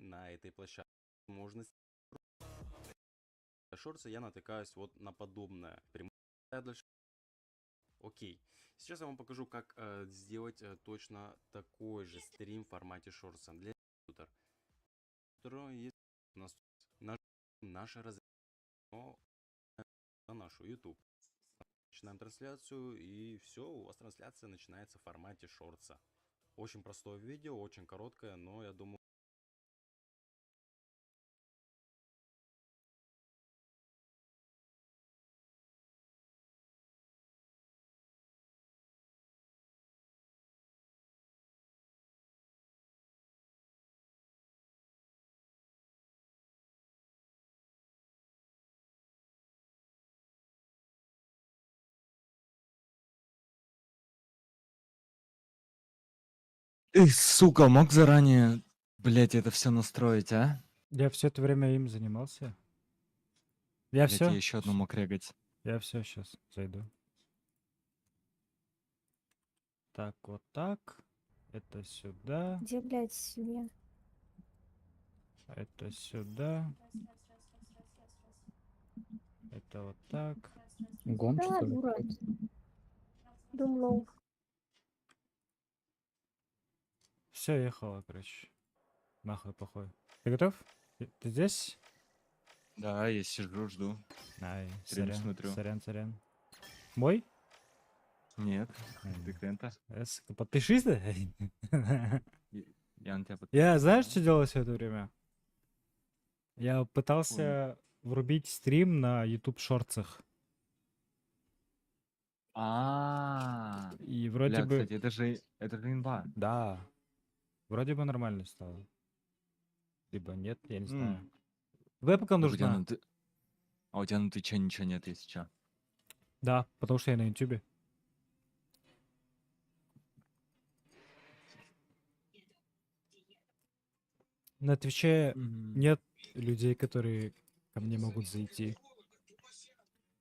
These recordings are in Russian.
на этой площадке. Возможность шорца я натыкаюсь вот на подобное. Окей. Сейчас я вам покажу, как сделать точно такой же стрим в формате шорца для компьютера. Есть у нас наше разрешение на нашу YouTube. Начинаем трансляцию, и все, у вас трансляция начинается в формате шорца. Очень простое видео, очень короткое, но я думаю... Ты, сука, мог заранее, блять, это все настроить, а? Я все это время им занимался. Я Блять, все. я еще одну мог регать. Я все сейчас зайду. Так, вот так. Это сюда. Где, блядь, семья? Это сюда. Это вот так. Гон, Да, что ли? дура. Думал. Все, ехала, короче. Нахуй похуй. Ты готов? Ты здесь? Да, я сижу, жду. Ай, Стрим сорян, смотрю. сорян. Мой? Нет, М. ты клиента. Подпишись, да? Я на тебя Я знаешь, что делал все это время? Я пытался врубить стрим на YouTube шорцах. И вроде Бля, бы... кстати, это же имба. Да. Вроде бы нормально стало. Либо нет, я не знаю. Вебка Так у тебя нужна. у тебя на Твиче ничего нет, если чё. Да, потому что я на Ютубе. На Твиче нет людей, которые ко мне могут зайти.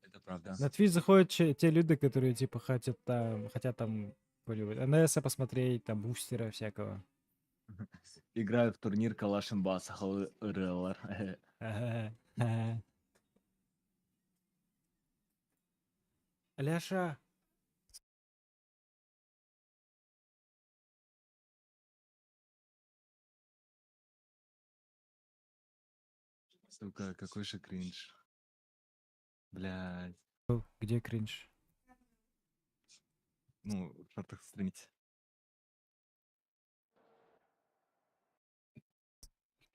Это правда. На Твич заходят те люди, которые типа хотят там НС посмотреть, там бустера всякого. Играю в турнир Калашинбас. Аляша, Сука, какой же кринж. Блядь. где кринж? Ну, в шортах стримить.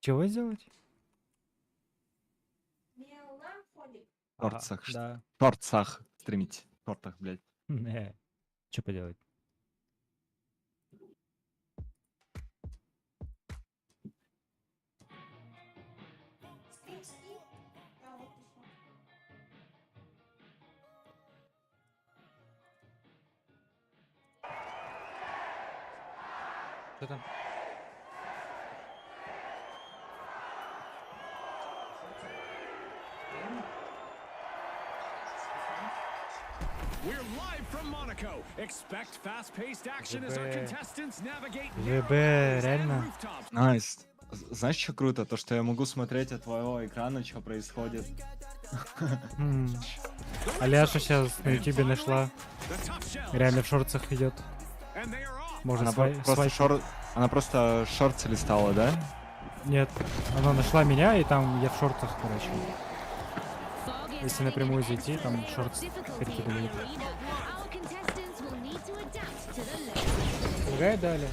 Чего сделать? В шортах. Да. В шортах стримить. В шортах, блядь. Что поделать? Что там? We're live from Monaco. Expect fast-paced action as our contestants navigate ВБ, narrow and реально? rooftops. Найс. Знаешь, что круто? То, что я могу смотреть от твоего экрана, что происходит. Аляша сейчас на Ютубе нашла. The tough shells, Реально в шорцах идет. and they are off. Можно Она просто шорты листала, да? Нет, она нашла меня, и там я в шортах, короче. Если напрямую зайти, там шорт перекидывает. Лагает дали.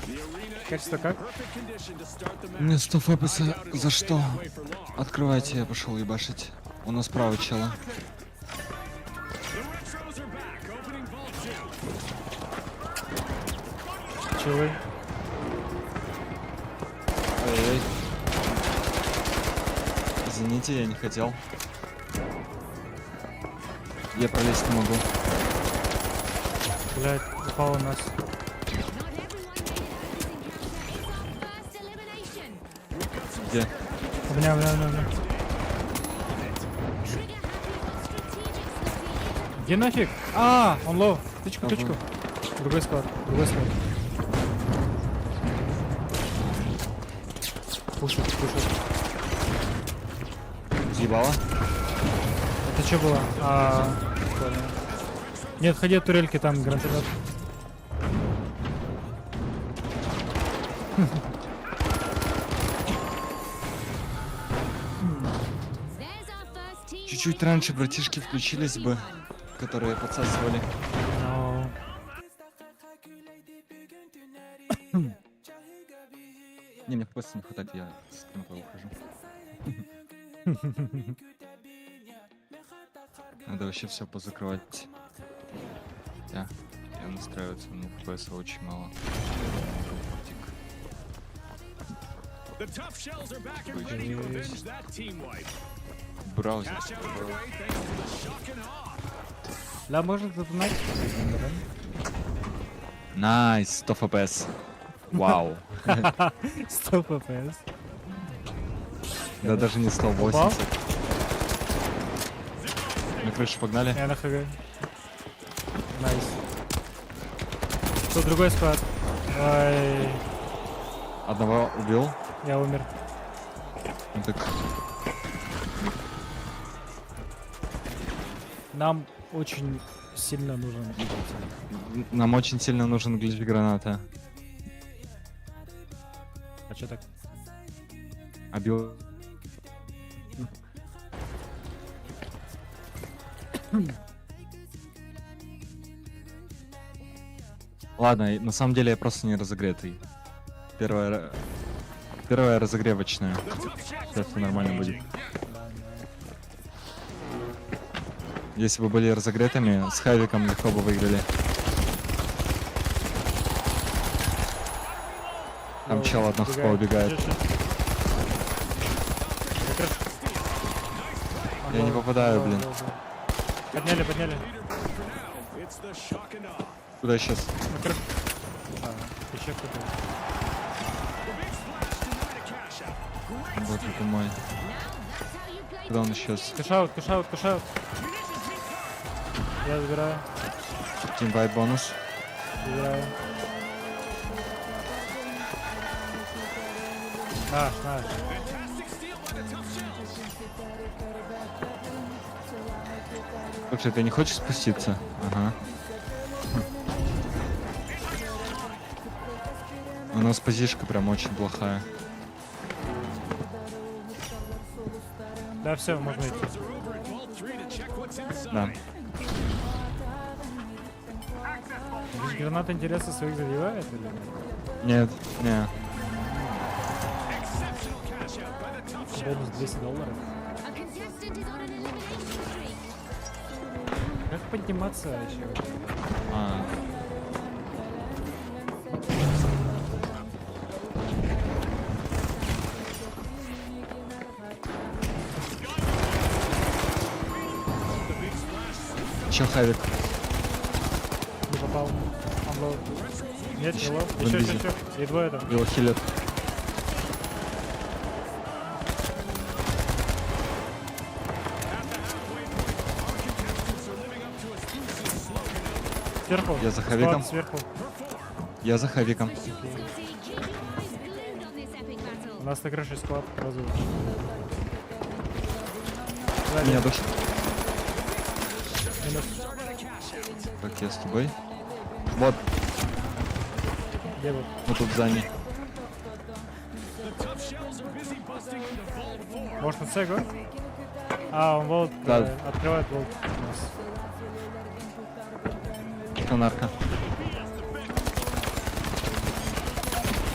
Качество как? Perfect condition to start the match. Мне 100 фпс за что? Away for long. Открывайте, я пошел ебашить. У нас справа чела. The retros are back, opening vault 2. Чилы. Ой-ой. Извините, я не хотел. Я пролезть не могу. Блять, упал у нас. Где? У меня. Где нафиг? Он лоу. Тычку. Другой склад. Пушит, пушит. Съебало? Это что было? Понял. Нет, ходи от турельки, там гранатомет. Чуть-чуть раньше братишки включились бы, которые подсасывали. Но... Не, мне просто не хватает, я с темпа ухожу. Надо вообще все позакрывать. Я настраиваться, ну, FPS очень мало. The tough shells are back and ready to avenge that team wipe. Браузер. Cash out underway thanks to the shock and awe. Да, может затонать? Найс, 100 FPS. Вау. 100 FPS. Да даже не 180. На крышу погнали. Я на ХГ. Найс. Тут другой склад. Ой, Одного убил. я умер. Ну так, Нам очень сильно нужен двигатель. нам очень сильно нужен глич граната. А чё так? Обил. Ладно, на самом деле я просто не разогретый. Первая разогревочная. Сейчас все нормально будет. Если бы были разогретыми, с Хайвиком легко бы выиграли. Там чел одно хп убегает. Я не попадаю, блин. Подняли, подняли. It's the shock and awe. Куда сейчас? На крышу. Еще кто-то. The big splash tonight at cash out. Great Вот это мой. Куда он исчез? Кэшаут, кэшаут, кэшаут. Я забираю, Тимвайт бонус. забираю. Наш, наш. fantastic steal by the tough shells. Слушай, ты не хочешь спуститься? Ага. У нас позишка прям очень плохая. Да, все, можно идти. Throws are over at Vault 3 to check what's inside. Да. Здесь гранат интереса своих задевает или нет? Нет, не. Exceptional cash out by the tough shells. Бонус $200. A contestant is on an elimination streak. Как подниматься еще? А, чё, Хайвик? Не попал. Unload. Нет, не лов. В Еще, инвизе. еще. И двое там. Его хилят. Сверху. Я за Хавиком. Склад сверху. Я за Хайвиком. Scotty, keep your eyes glued on this epic battle. У нас на крыше склад разу. Меня душит. Минус. Так, я с тобой. Вот, Где вот? вот тут за ней. The tough shells are busy busting into Vault 4. Может на С го? А, он волт. Да. Открывает волт. Сонарка.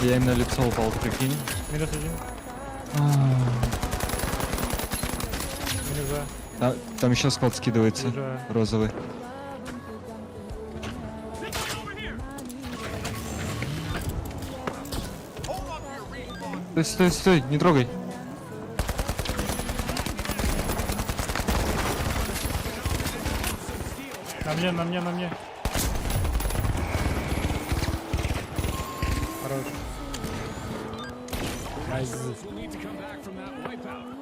Я им на лицо упал, прикинь. Минус один. Минус два. Там еще склад скидывается. Вижу. Розовый. Стой, стой, стой, не трогай. На мне, на мне, на мне. Хорош. Найс. We'll need to come back from that wipeout.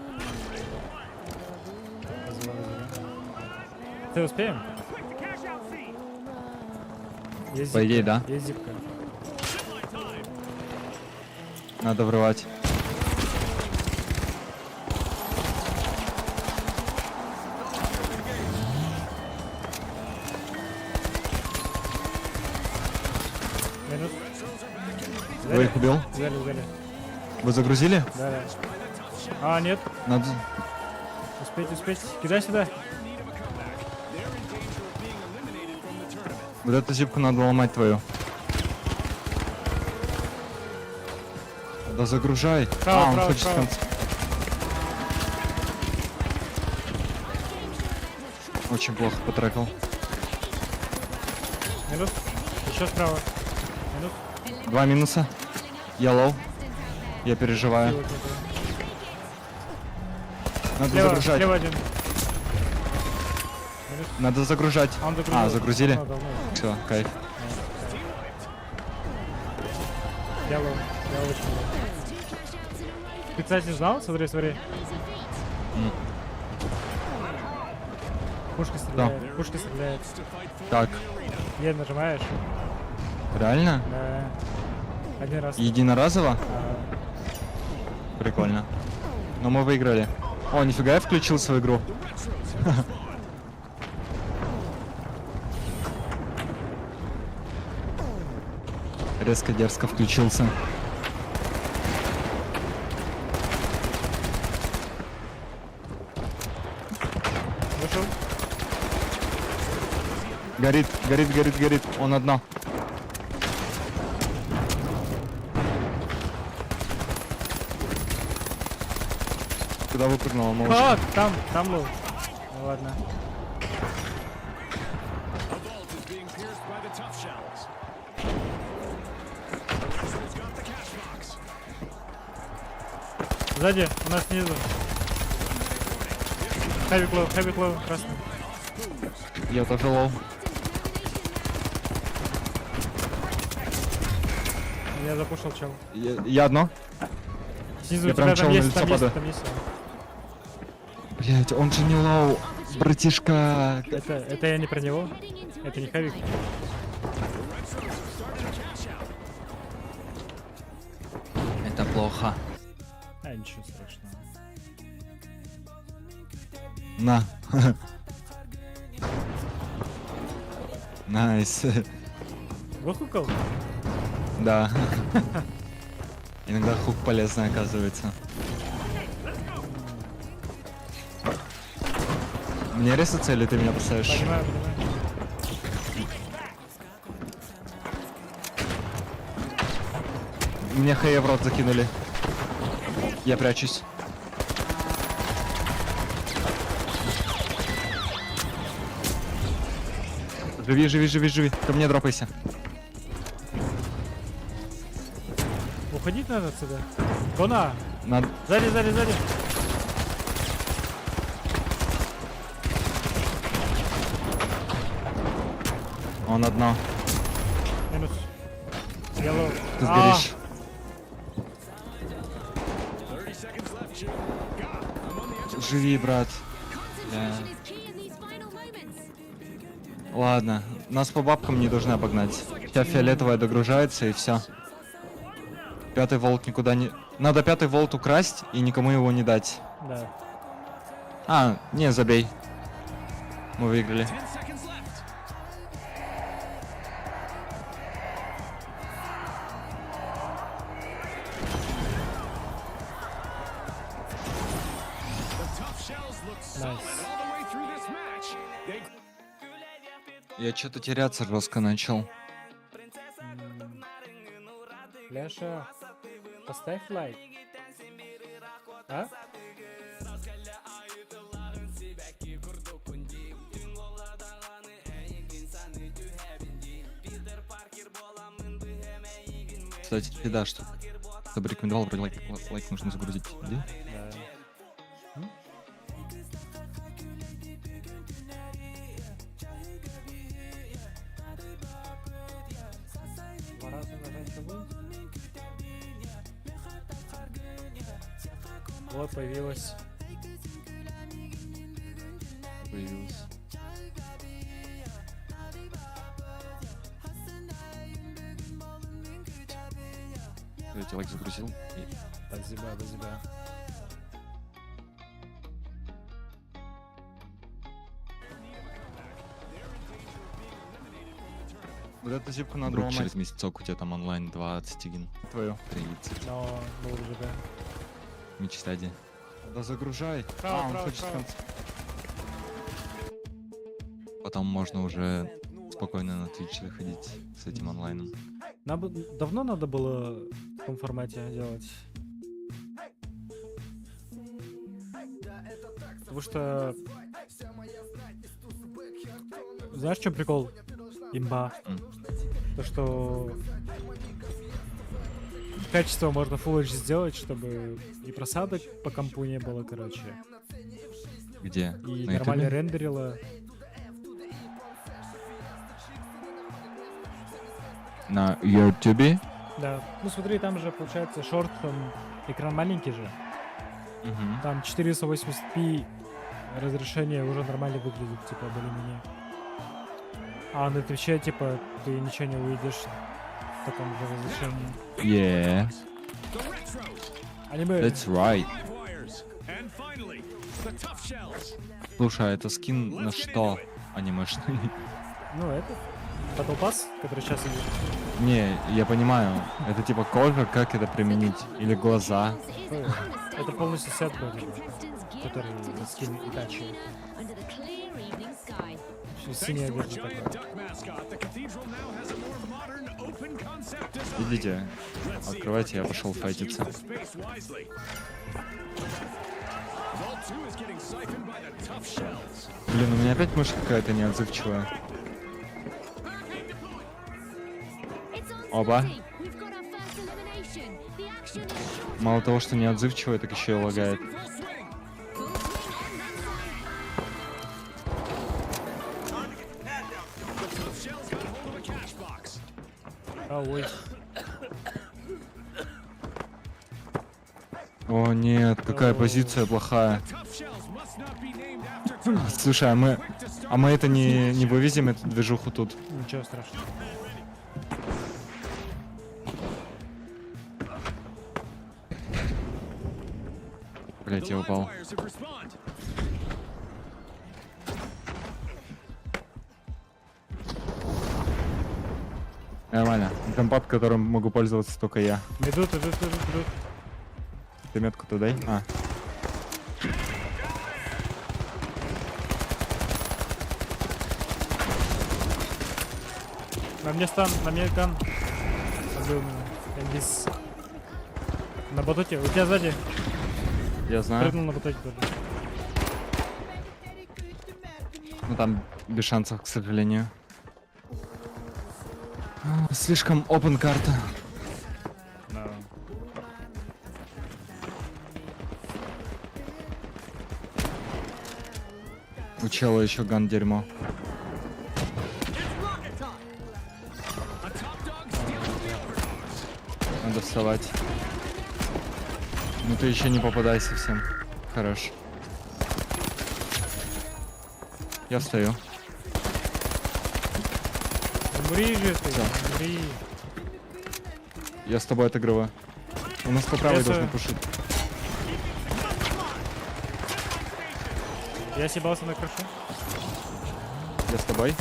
Ты успеем? Есть По идее, да. Есть зипка. Надо врывать. Двоих убил. Взяли. Вы загрузили? Да. А, нет. Надо... Успеть. Кидай сюда. Вот эту зипку надо ломать твою. Да загружай. Справа, он справа, хочет справа. в конце. Очень плохо потрекал. Минус. Еще справа. Минус. 2 минуса. Я лоу. Я переживаю. Вот это. Надо Слева, загружать. слева один. Надо загружать. А, он загрузил. А, загрузили? Давно. Все, кайф. Я лоу. Я очень лоу. Ты, кстати, знал? Смотри. Пушка стреляет. Так, Е нажимаешь. реально? Да. Один раз. Единоразово? А, Прикольно. Но мы выиграли. О, нифига, я включил свою игру. Резко дерзко включился. вышел. Горит. Он одно. Куда выпрыгнула малышка? А, там лоу. Ну ладно. The vault is being pierced by the tough shells. He's got the cash box. Сзади, у нас снизу. Heavy claw, красный. Я тоже лоу. Я запушил чел. Я одно. Снизу Я у прям тебя чел там на есть, лицо падаю. там есть. Блять, он же не лоу. Братишка. Это я не про него. Это не Хавик. Это плохо. А, ничего страшного. На. Найс. Выхукал? Да. Иногда хук полезный оказывается. Мне резаться или ты меня поставишь? Понимаю. Мне хае в рот закинули. Я прячусь. Живи. Ко мне дропайся. Уходить надо отсюда. Кона! Надо... Сзади! Он одно. Минус. Yellow. Ты сгоришь. 30 seconds left, Jim. God, I'm on the edge of Живи, брат. Concentration is key in these final moments. Ладно. Нас по бабкам не должны обогнать. Сейчас фиолетовая догружается и все. 5-й волт никуда не... Надо 5-й волт украсть и никому его не дать. Да. А, не, забей. Мы выиграли. 10 seconds left. The tough shells look solid all the way through this match. They Я что-то теряться жестко начал. Ляша, поставь лайк. А? Кстати, да, что чтобы рекомендовал, вроде лайк нужно загрузить. Где? Да. Два раза нажать чего? Вот появилась. Появилось. Я лайк загрузил. И... До тебя. Вот эту зипку надо ломать. Через месяцок у тебя там онлайн 20 гин. Твою. 30. Но был ЖБ. Мечтади. Да загружай. Право, он право, хочет право. конца. Потом можно уже спокойно на Twitch заходить с этим онлайном. Давно надо было в таком формате делать. Потому что... Знаешь, в чем прикол? Имба. То, что... Качество можно Full HD сделать, чтобы и просадок по компу не было, короче. Где? И На нормально Ютубе? рендерило. На Ютубе? Да. Ну смотри, там же получается шорт, там экран маленький же. Угу. Там 480p разрешение уже нормально выглядит, типа, более-менее. А на Твиче, типа, ты ничего не увидишь в таком же разрешении. Yeah, The Retros, Аниме. that's right. Livewires, and finally, the Tough Shells. Слушай, а это скин на что? Анимешный? Ну, это Battle Pass, который сейчас идет. Не, я понимаю. Это типа кожа, как это применить? Или глаза? Это полностью сет вроде бы, который скин Итачи. Синяя Thanks to a одежда giant такая. duck mascot, the cathedral now has a more modern, open concept design. Идите, Let's see if открывайте, я our пошел contestants use файтиться. the space wisely. Vault 2 is getting siphoned by the Tough Shells. Блин, у меня опять мышь какая-то неотзывчивая. Оба. Мало того, что неотзывчивая, так еще и лагает. In full swing. The Tough Shells got hold of a cash box. А, ой. О нет, какая позиция плохая. Tough Shells must not be named after turtles. Слушай, а мы это не вывезем, эту движуху тут? Ничего страшного. Блять, The я упал. Livewires have respawned. Нормально. Компат, которым могу пользоваться только я. Идут. Ты метку-то дай. А. На мне стан, на мне ган. Забыл меня. Я здесь. На батуте. У тебя сзади. Я знаю. Прыгнул на батуте тоже. Ну там без шансов, к сожалению. Слишком open карта. Да. У чела еще ган дерьмо. A top dog stealing the overdogs. Надо вставать. Ну ты еще не попадай совсем. Хорош. Я встаю. Умри же ты, Всё. умри. Я с тобой отыгрываю. У нас по правой Я должны с- пушить. Я съебался на крышу. Я с тобой.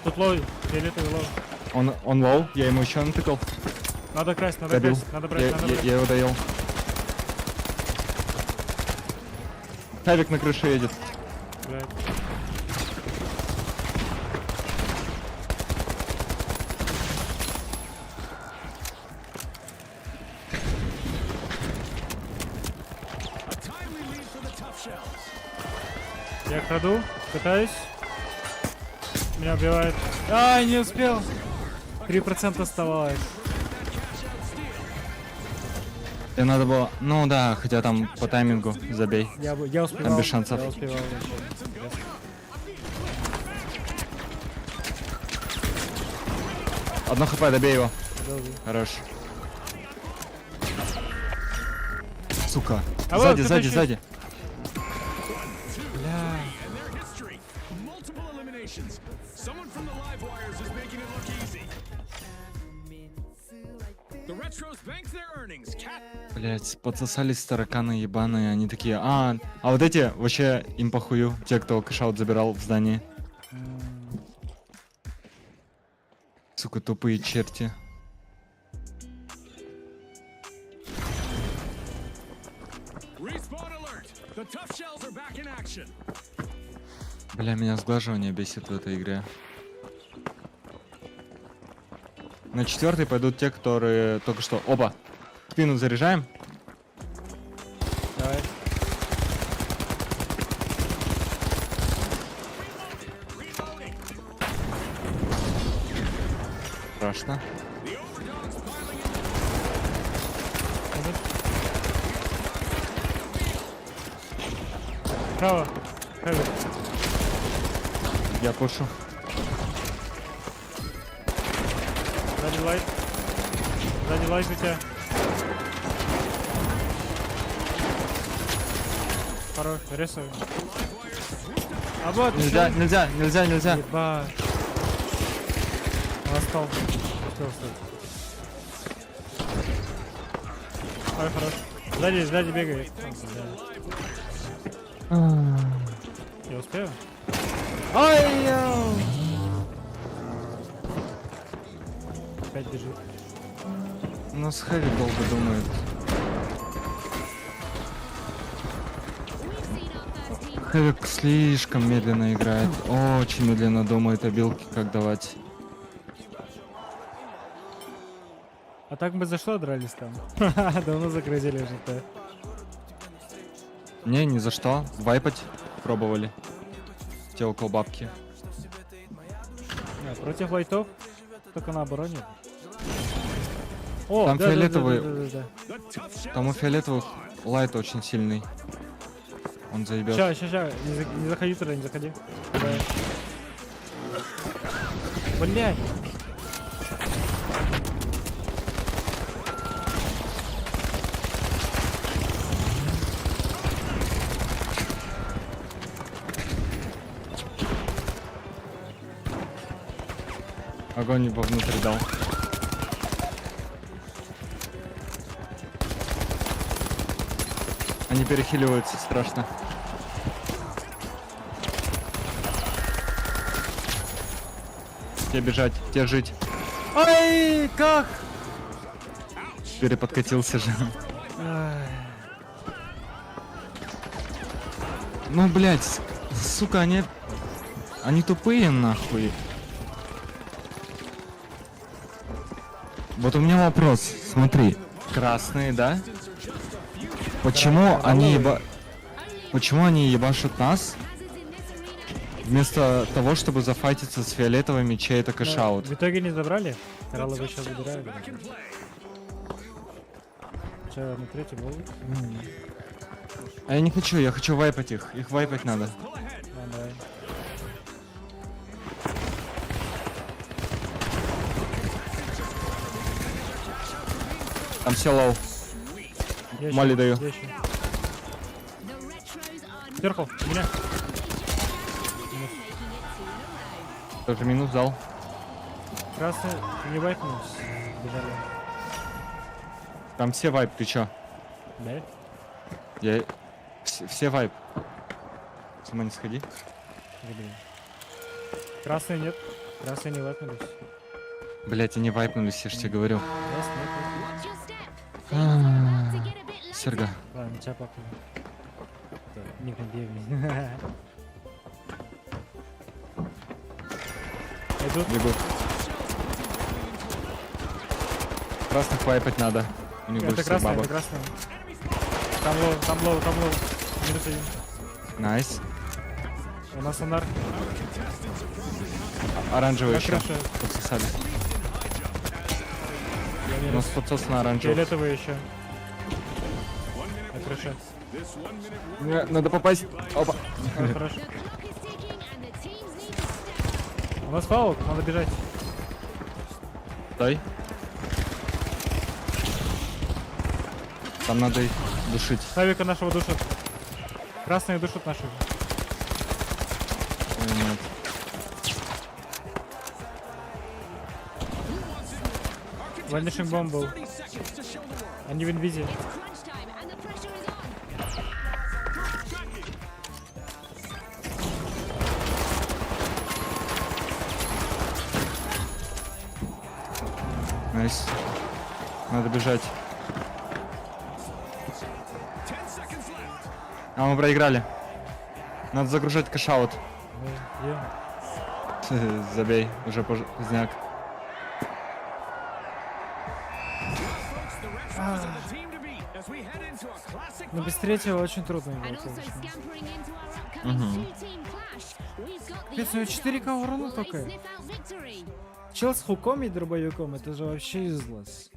Тут лоу, фиолетовый лоу. Он лоу, я ему еще натыкал. Надо красть, надо Добил. красть, надо брать, надо брать. Я его доел. Тавик на крыше едет. Блядь. A timely lead for the Tough Shells. Я краду, пытаюсь. Меня убивает. Ай, не успел. 3% оставалось. Тебе надо было... Ну да, хотя там по таймингу забей. Я успевал. без шансов. Я успевал вообще. Одно хп, добей его. Добил. Хорош. Сука. А вот Сзади, кто-то сзади, еще- сзади. Бля. And their history. Multiple eliminations. Someone from the Livewires is making it look easy. The Retros bank their earnings. Cat Блять, подсосались тараканы ебаные, они такие, а вот эти вообще им похую, те, кто кэшаут забирал в здании. Сука, тупые черти. Respawn alert. The tough shells are back in action. Бля, меня сглаживание бесит в этой игре. На 4-й пойдут те, которые только что... Оба! Спину заряжаем. Давай. Страшно. Право. Хэви. Я пушу. Сзади лайт. Сзади лайт у тебя. Хорош, рисую. А вот, Нельзя, ещё. нельзя, нельзя, нельзя. Ебать. Он остал. Успел встать. Ой, хорош. Сзади бегает. Я успею? Ай, яу! Опять бежит. Ну, с Хэви долго думает. We've seen our first team. Хэви слишком медленно играет. Очень медленно думает о билке, как давать. А так мы за что дрались там? Давно загрузили уже-то. Не, ни за что. Вайпать пробовали. Те около бабки. Против лайтов? Только на обороне. О, Там да, да, фиолетовый. да, да, да, The tough shells. Там у фиолетовых лайт очень сильный. Он заебет. Ща, не заходи туда, не заходи. Давай. Блять. Огонь вовнутрь дал. Они перехиливаются, страшно. Те бежать, те жить. Ай, как? Переподкатился же. Ай. Ну, блядь, сука, они тупые, нахуй. Вот у меня вопрос, смотри. Красные, да? Почему Почему они ебашут нас, Hazards in this arena. вместо того, чтобы зафайтиться с фиолетовыми, чей это Ну, кэшаут? в итоге не забрали? Коралловые сейчас забирают. Че, на третий был? А я не хочу, я хочу вайпать их. Их вайпать надо. Давай. Там все лоу. Я Молли ещё, даю. я ещё. The retros are Сверху, меня. making it 2 in a row. Тоже минус дал. Красный, не вайпнулись. Бежали. Там все вайп, ты чё? Да? Я... Все вайп. С ума не сходи. Блин. Красные нет. Красные не вайпнулись. Блять, они вайпнулись, я ж тебе говорю. Красные нет. Watch your step. Things are about to get a bit low. Серга. Ладно, тебя папа. Не контейнер. Идут. Бегут. Красных вайпать надо. У них Это больше красные, это бабок. красные. Там лоу, там лоу, там лоу. Минус один. Найс. У нас сонар. Оранжевый На еще. крыше. Подсосали. Я У нас минус. подсос на оранжевый. Фиолетовый еще. На крыше. Надо попасть. Опа. Ой, хорошо. The clock is ticking and the teams need to step up. У нас фаул, надо бежать. Стой. Там надо их душить. Савика нашего душат. Красные душат наших. Ой, нет. Вальнишинг бомб был. Они в инвизе. It's crunch time and the pressure is on. Найс. Надо бежать. 10 seconds left. А, мы проиграли. Надо загружать кэшаут. Ну, є. Забей, уже поздняк. Folks, the Red Sox are the team to beat as we head into a classic Ну, без final третьего очень трудно And играть, also конечно. scampering into our upcoming two-team clash, we've got the Капец, у него 4К underdogs. урона Will they только. sniff out victory? Чел с хуком и дробовиком, это же вообще излаз.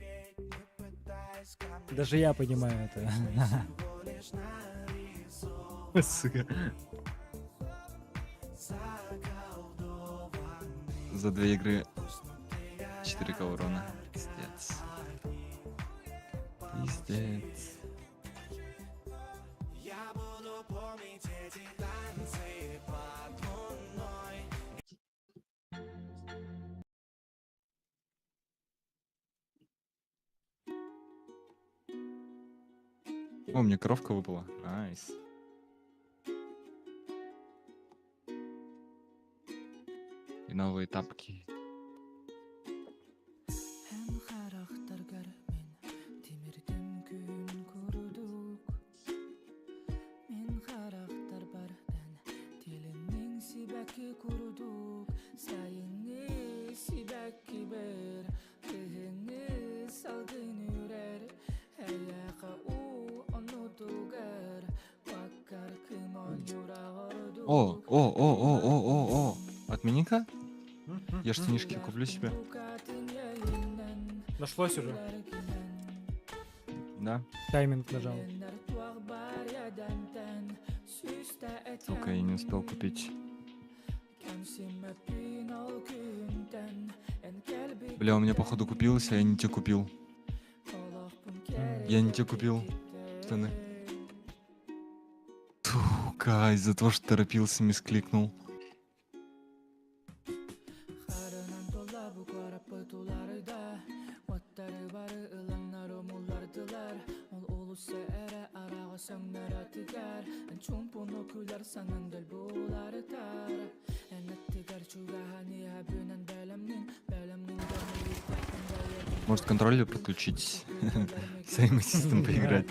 Даже я понимаю это. Сука. За 2 игры 4К урона. Пиздец. Пиздец. О, мне коровка выпала. Найс. И новые тапки. Хэн харахтар гармин тимэрдэм күн күрдүк Мен харахтар бардан тилэнэн сибэки күрдүк Сайынны сибэки бэр Тэхэнны салгын үрэр Хаяха у онутугар Ваккар кымон юрагордук О. Отмени-ка. Я штанишки куплю себе. Нашлось уже. Да. Тайминг нажал. Сука, я не успел купить. Бля, у меня походу купилось, а я не те купил. Я не те купил. Штаны. Сука, из-за того, что торопился, мискликнул. Может, контроллер подключить? С ассистентом поиграть.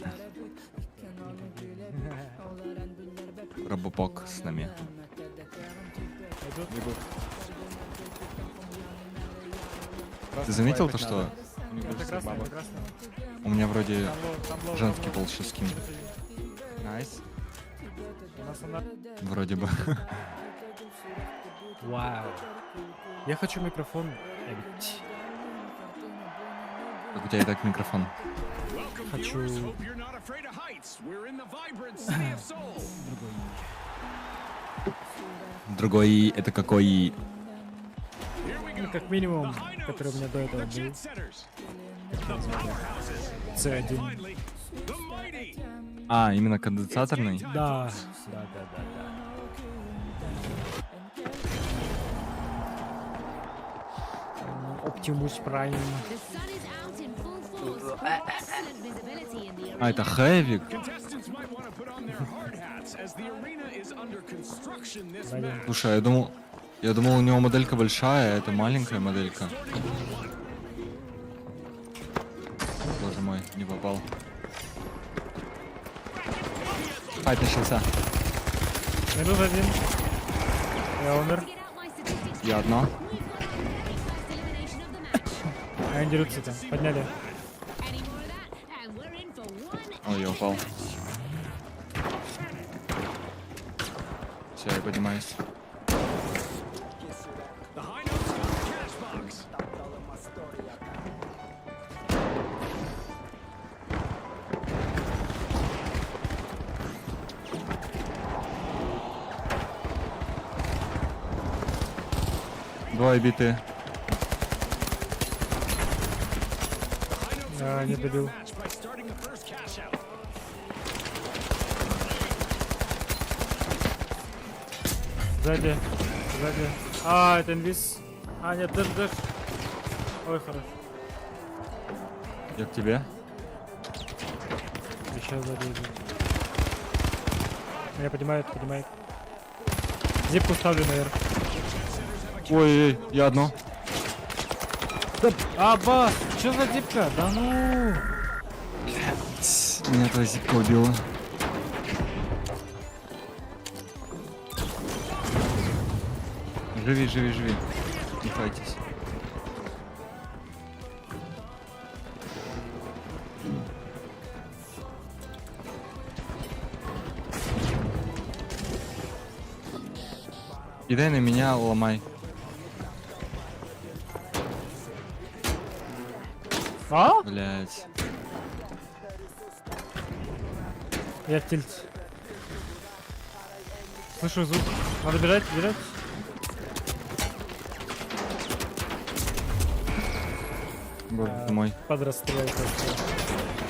Робопок с нами. Ты заметил то, что Это красный, это красный. у меня вроде Там лоу, женский там лоу. пол сейчас скин? Найс. У нас она- Вроде бы. Вау. Я хочу микрофон. Как у тебя и так микрофон. Welcome, Хочу- viewers. Hope you're not afraid of heights. We're in the vibrant city of Seoul. Другой это какой? Here we Ну, go. как минимум, The high который у notes, меня до этого the был. jet-setters, the powerhouses, C1. finally, the mighty. А, именно конденсаторный? Да. Да. Optimus Prime. The sun is out in full force. with excellent visibility in the А, это arena. Хэвик? Contestants might want to put on their hard hats as the arena is under construction this Понятно. match. Слушай, я думал, у него моделька большая, а это маленькая моделька. Боже мой, не попал. Файт начался. Минус один. Я умер. To get out my statistics, Я одно. we've got our very first elimination of the match. Они дерутся там. Подняли. Any more of that, and we're in for one. Ой, я упал. Все, я поднимаюсь. The high notes got the cash box. Двое биты. The high notes Не are leading добил. our match by starting the first cash out. Сзади. А, это инвиз. А, нет, дэш. Ой, хорош. Я к тебе. Еще сзади идут. Меня поднимает. Зипку ставлю наверх. Ой, я одно. А, бас! что за дипка? Да ну! Меня твоя зипка убила. Живи, живи, живи. Не файтись. Кидай на меня, ломай. А? Блять. Я в тильте. Слышу звук. Надо бежать, бежать. Боже ты мой. Подрастреляй просто.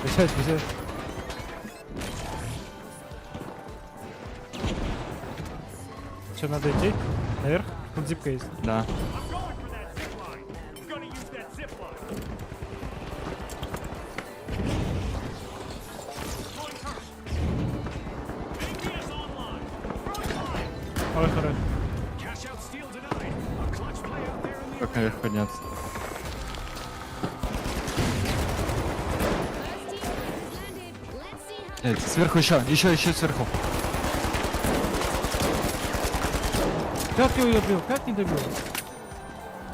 Бежать, бежать. Что, надо идти? Наверх? Тут зипка есть. Да. Ой, хорош. Cash out steal denied. A clutch play out there in the Как наверх подняться? First team has landed. Let's see how Блядь, сверху еще сверху. Как я ее добил? Как не добил?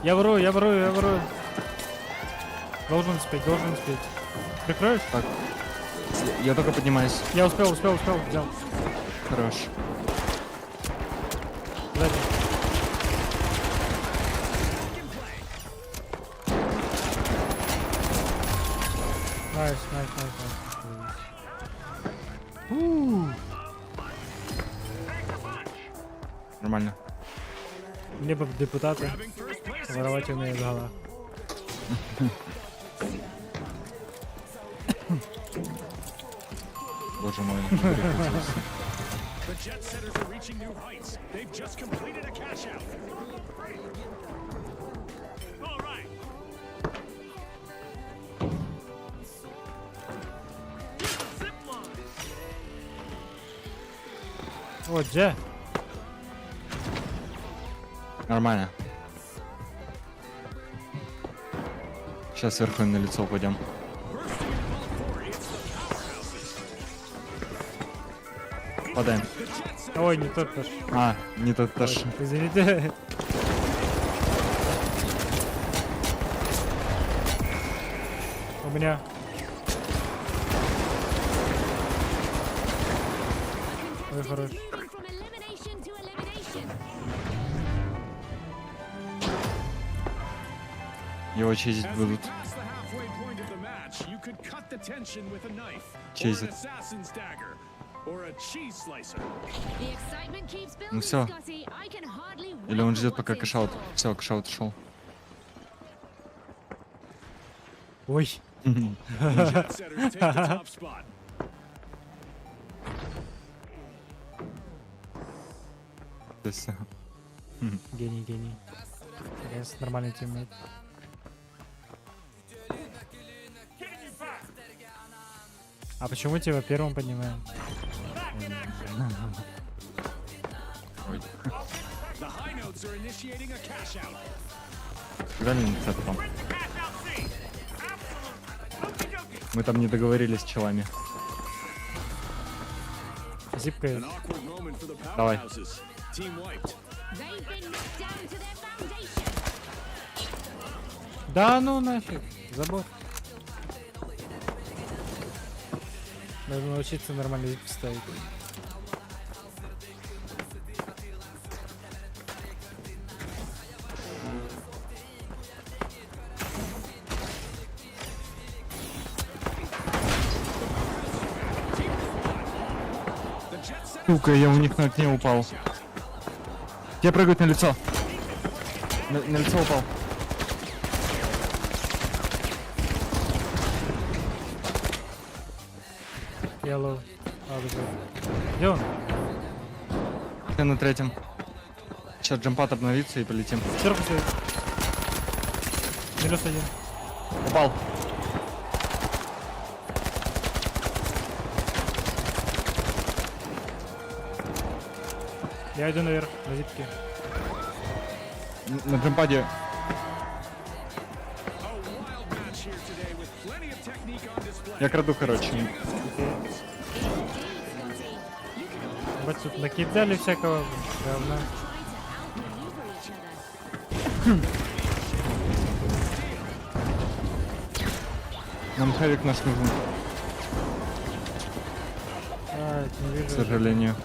Я ворую. Должен успеть. Прикроешь? Так. Я только поднимаюсь. Я успел, взял. Хорош. Сзади. Найс. Нормально. Мне бы депутаты воровать умеют гола. Боже мой. The jet setters are reaching new heights. They've just completed a cash out. All right. О, Дже. Нормально. Сейчас сверху им на лицо упадем. Падаем. Ой, не тот тоже. А, не тот тоже. Извините. У меня. Ой, хорош. moving from elimination to elimination. Его чистить As we будут. pass the halfway point of the match, you could cut the tension with a knife, or Chase an it. assassin's dagger, or a cheese slicer. The excitement keeps building, Ну всё. Scotty. I can hardly wait Или он for ждет, what's пока in кэшаут. store. Все, кэшаут ушел. Ой. The jet setters take the top spot. То есть, Гений. Yes, нормальный тиммейт. А почему тебя первым поднимаем? ой, The high notes are initiating a cash out. реально инициатором. Мы там не договорились с челами. Зипка An есть. awkward moment for the Давай. powerhouses. Team wiped. They've been knocked down to their foundation. Да ну нафиг. Забор. Надо научиться нормально зипки ставить. Сука, я у них на окне упал. Тебе прыгают на лицо. На лицо упал. Yellow. Где он? Я на третьем. Сейчас джампад обновится и полетим. Сверху стоит. Минус один. Упал. Я иду наверх, на зипке. На джампаде. A wild match here to Я краду, короче. Вот тут накидали всякого говна. Нам хавик наш нужен, А, не к вижу. сожалению.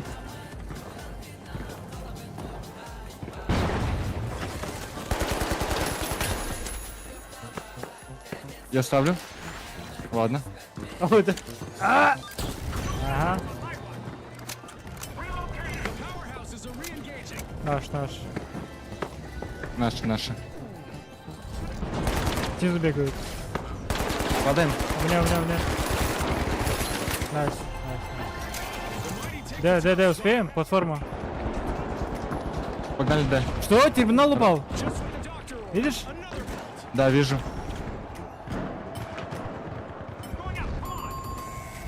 Я ставлю. Ладно. Ой, да. Ага, Powerhouses are re-engaging. наш. Наши. Снизу бегают. Падаем. У меня. Найс. Да, успеем? Платформу. Погнали, да. Что? Терминал упал? Just when the doctor ordered Видишь? another vault. Да, вижу.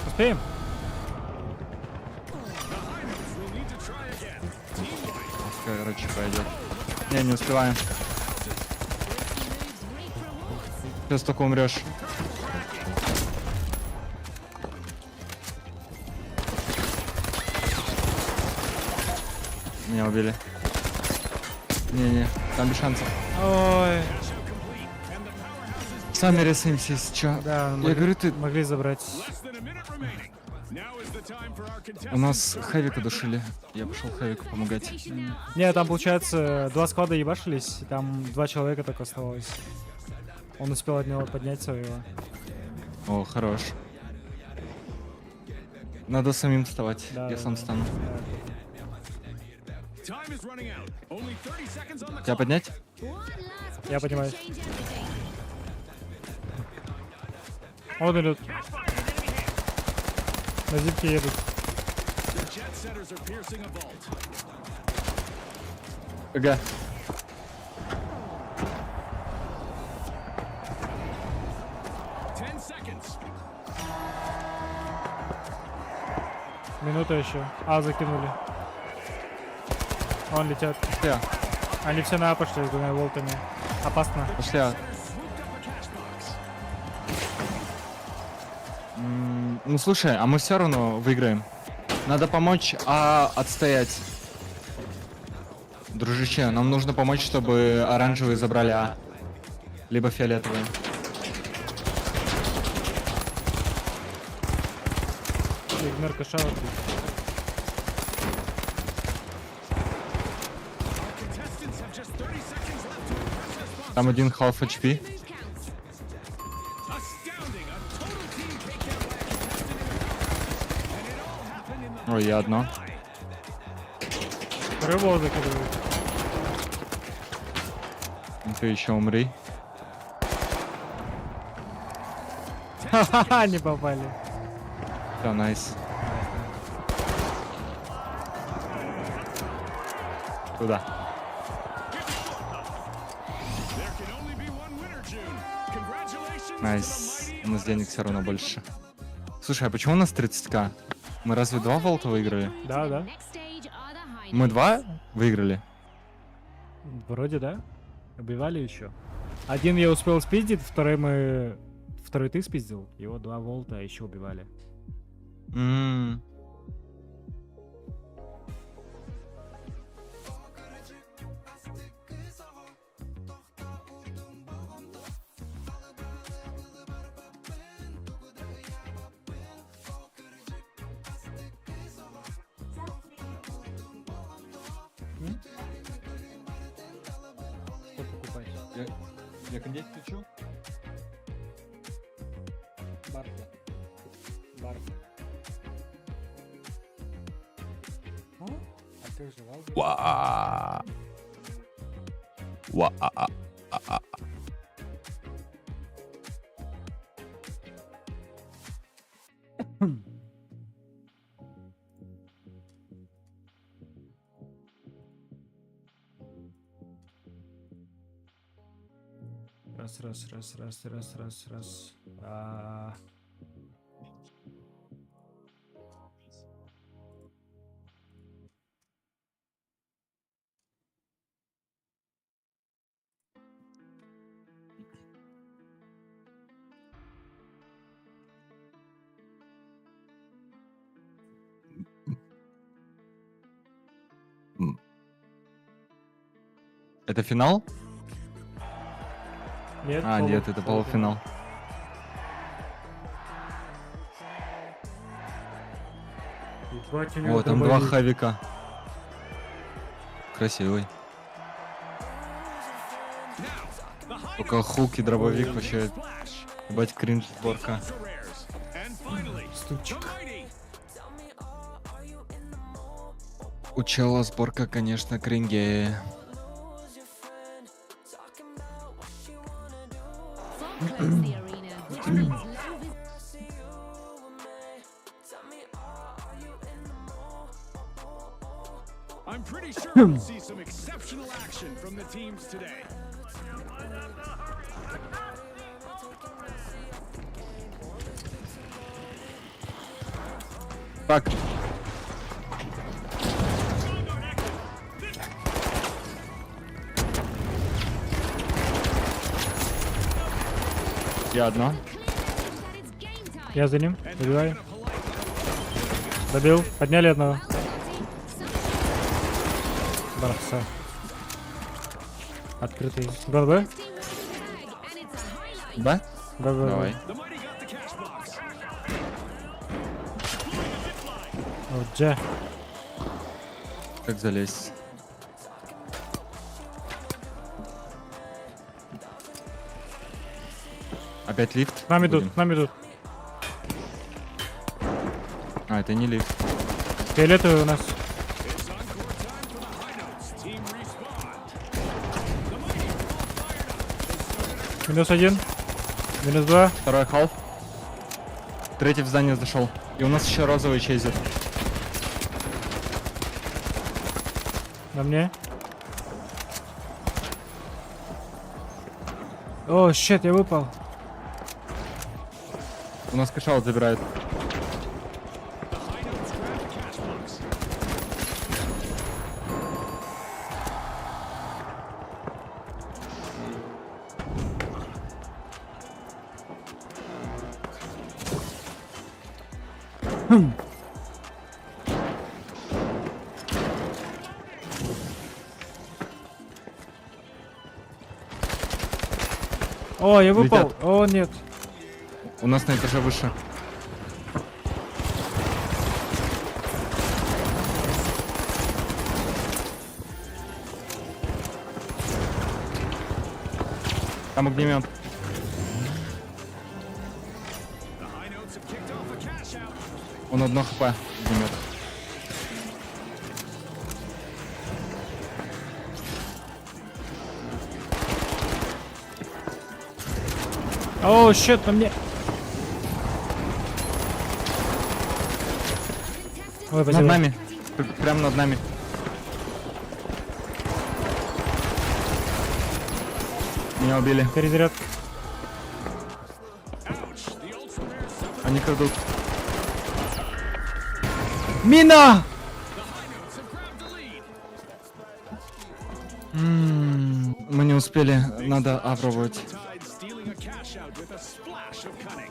Успеем? The Hydras will need to try again. Team White. Короче, пойдет. Не успеваем. Сейчас только умрешь. Меня убили. Не, там без шансов. Ой, Сами рисуемся, если чё. да, Я говорю, ты... могли забрать. Less than a minute remaining. Now is the time for our У нас contestants. Хэвика душили. Я пошел Хэвику помогать. Не, там, получается, два склада ебашились, и там 2 человека только оставалось. Он успел от него поднять своего. О, хорош. Надо самим вставать. Да, Я да, сам да. встану. Time is running out. Only 30 seconds on the Тебя clock. поднять? Я понимаю. Он идет. На зипке едут. The jet setters are piercing a vault. Ага. 10 seconds. Минута еще. А, закинули. Он летят. Пошли, Они все на А пошли с 2 волтами. Опасно. пошли. Setters swooped up a cash box. Ну слушай, а мы все равно выиграем. Надо помочь отстоять. Дружище, нам нужно помочь, чтобы оранжевые забрали А. Либо фиолетовые. Игнор кашаут. Contestants have just 30 seconds left to impress their sponsors. Там один half HP. Astounding. A total team takedown by a contestant in the powerhouse. And it all happened in the Ой, я одно. eye. Рыбу закидывают. Ты еще умри. Ха-ха-ха, не попали. Все, найс. Туда. There can only be one winner, June. Congratulations Найс. to the У mighty нас денег все равно больше. Слушай, а почему у нас 30к? Мы разве 2 волта выиграли? Да. Мы 2 выиграли? Вроде да. Убивали еще. Один я успел спиздить, второй ты спиздил. Его 2 волта еще убивали. М. Что покупать? Я кондей включу? Барка. А ты жевал? Раз. Это финал? Нет, А, нет, это полуфинал. Ебать, у него О, там два дробовик. хавика. Красивый. Только хук и дробовик вообще. Ебать, кринж сборка. Ступчик. У чела сборка, конечно, кринге. Fog closes the arena, which means low I'm pretty sure we'll see some exceptional action from the teams today. Так. Я одна. that it's game time. Я за ним. Добиваю. Добил. Подняли одного. Well done, team. Some Барса. Открытый. ГБ? team with the tag, and it's a highlight. Да? ГБ. Давай. The mighty got the cash box. Вот Дже. Как залезть? Опять лифт? К нам идут, Будем. к нам идут. А, это не лифт. Фиолетовый у нас. It's encore time for the high notes. Team respawn. The mighty all fired up. Минус один. Минус два. Второй халф. Третий в здание зашел. И у нас еще розовый чейзит. На мне. О, щет, я выпал. У нас кэшаут забирает. The high notes grab the cash box. О, я выпал. Летят. О, нет. У нас на этаже выше. Там огнемет. The high notes have kicked off a cash out. Он одно хп. Огнемет. О, щет, на мне. Ой, Над спасибо. нами. Прям над нами. Меня убили. Перезаряд. Ouch. The Ultra Bears suffered. Они крадут. Мина! The high notes have grabbed the lead. Мы не успели. Надо пробовать. Tide stealing a cash out with a splash of cunning.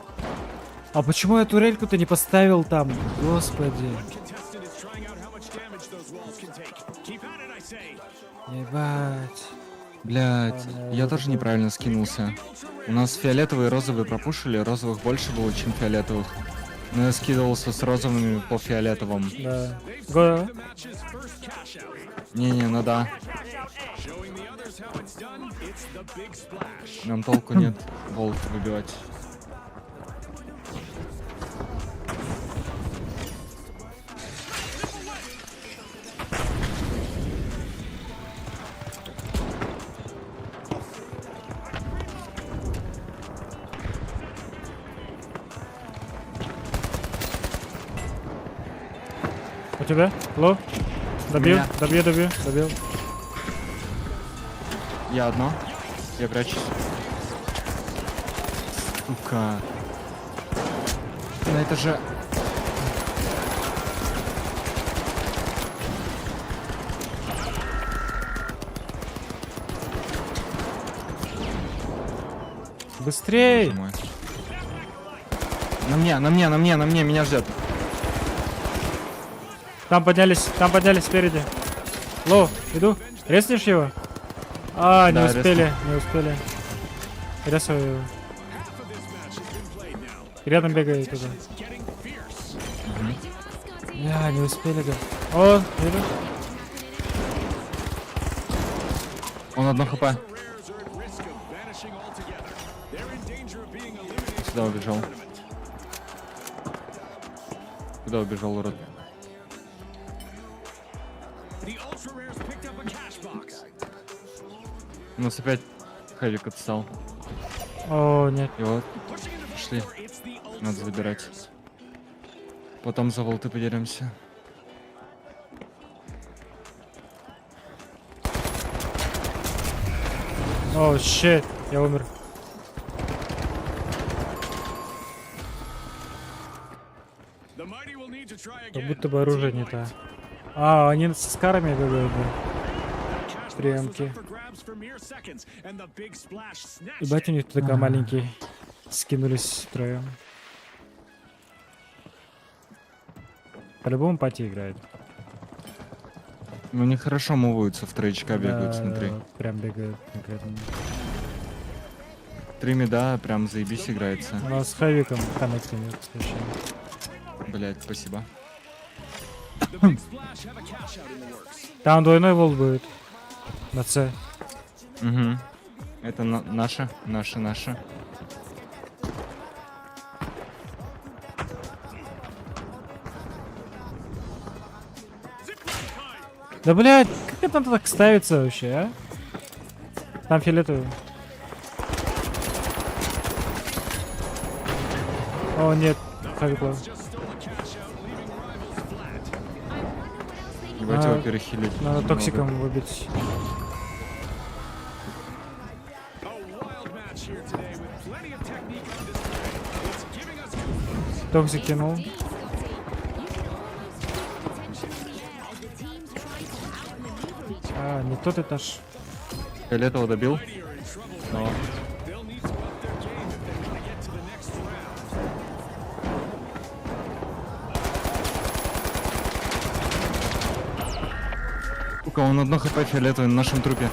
А почему я турельку-то не поставил там? Господи. Contestant is trying out how much damage those walls can take. Keep at it, I say. Ебать. Блять, я тоже неправильно скинулся. У нас фиолетовые и розовые пропушили, розовых больше было, чем фиолетовых. Но я скидывался с розовыми по фиолетовым. Да. Го. The match's first cash out. Не-не, ну да. Showing the others how it's done, it's the big splash. Нам толку нет волк выбивать. У тебя? Ло? Добил? меня. Добил. Я одно. Я прячусь. Сука. На этаже. Быстрей! Боже мой. На мне, меня ждет. Там поднялись спереди. Ло, иду. Резнешь его? А, не Да, успели, не успели. Рясаю его. Half of this match has been played now. Рядом бегает туда. Getting fierce. Я, не успели, да. О, вижу. Он 1 хп. Rares are at risk of vanishing altogether. They're in danger of being eliminated Сюда from the убежал. tournament. Куда убежал, урод? The Ultra Rares picked up a cash box. У нас опять Хэвик отстал. О, нет. И вот, Pushing into the пошли. floor, it's the Ultra Надо забирать. Rares. Потом за волты поделимся. О, щит. Я умер. The mighty will need to try Как again. будто бы оружие не то. А, они с скарами бегают, да. Cash box was Приемки. up for grabs for mere seconds, and the big splash snatched Ебать, у it. них тут такой маленький. Скинулись втроем. По-любому пати играет. Ну, они хорошо муваются, в троечка бегают, Да, смотри. да, прям бегают конкретно. 3 меда, прям заебись играется. У нас с Хэвиком коннекта нет вообще. Блять, спасибо. The big splash have a cash out in the works. Там двойной волт будет. На С. Угу. Это наше. Да блядь, как это так ставится вообще, а? Там фиолетовый. О, нет, Хэвик лов. Just stole the cash out, leaving rivals flat. Ебать А, его перехилить. Надо немного. токсиком выбить. A wild match here today with plenty of technique on display. It's giving us goosebumps. Токсик кинул. А, не тот этаж. Фиолетово добил. Mighty are in trouble. Но They'll need to up their game if they want to get to the next round. сука, он 1 хп фиолетовый на нашем трупе.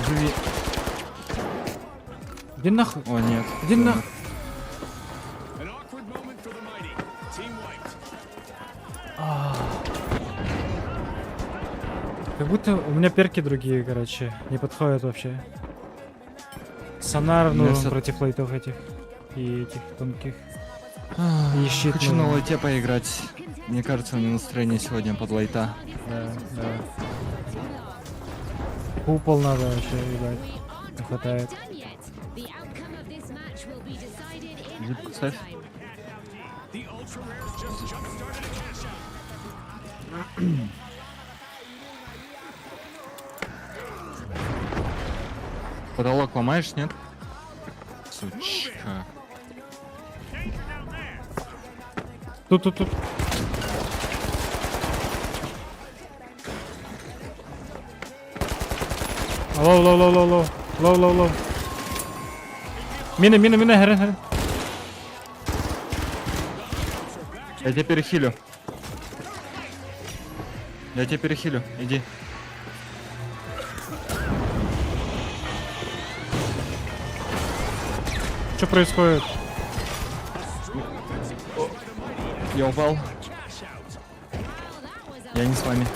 Живи. Иди нахуй. О, нет. Иди нахуй. An awkward moment for the mighty. Team wiped. Как будто у меня перки другие, короче, не подходят вообще. Сонар нужен Мясо- против лайтов этих и этих тонких. Ах, И щит Хочу на нужен. лайте поиграть. Мне кажется, у меня настроение сегодня под лайта. Да, да. Купол надо вообще, ебать. Не хватает. Зипку ставь. The Ultra Rares just jump-started a cash out. Потолок ломаешь, нет? Сучка. Тут. Лоу. Мина, Херен. Я тебя перехилю. Иди. Что происходит? Я упал. Я не с вами.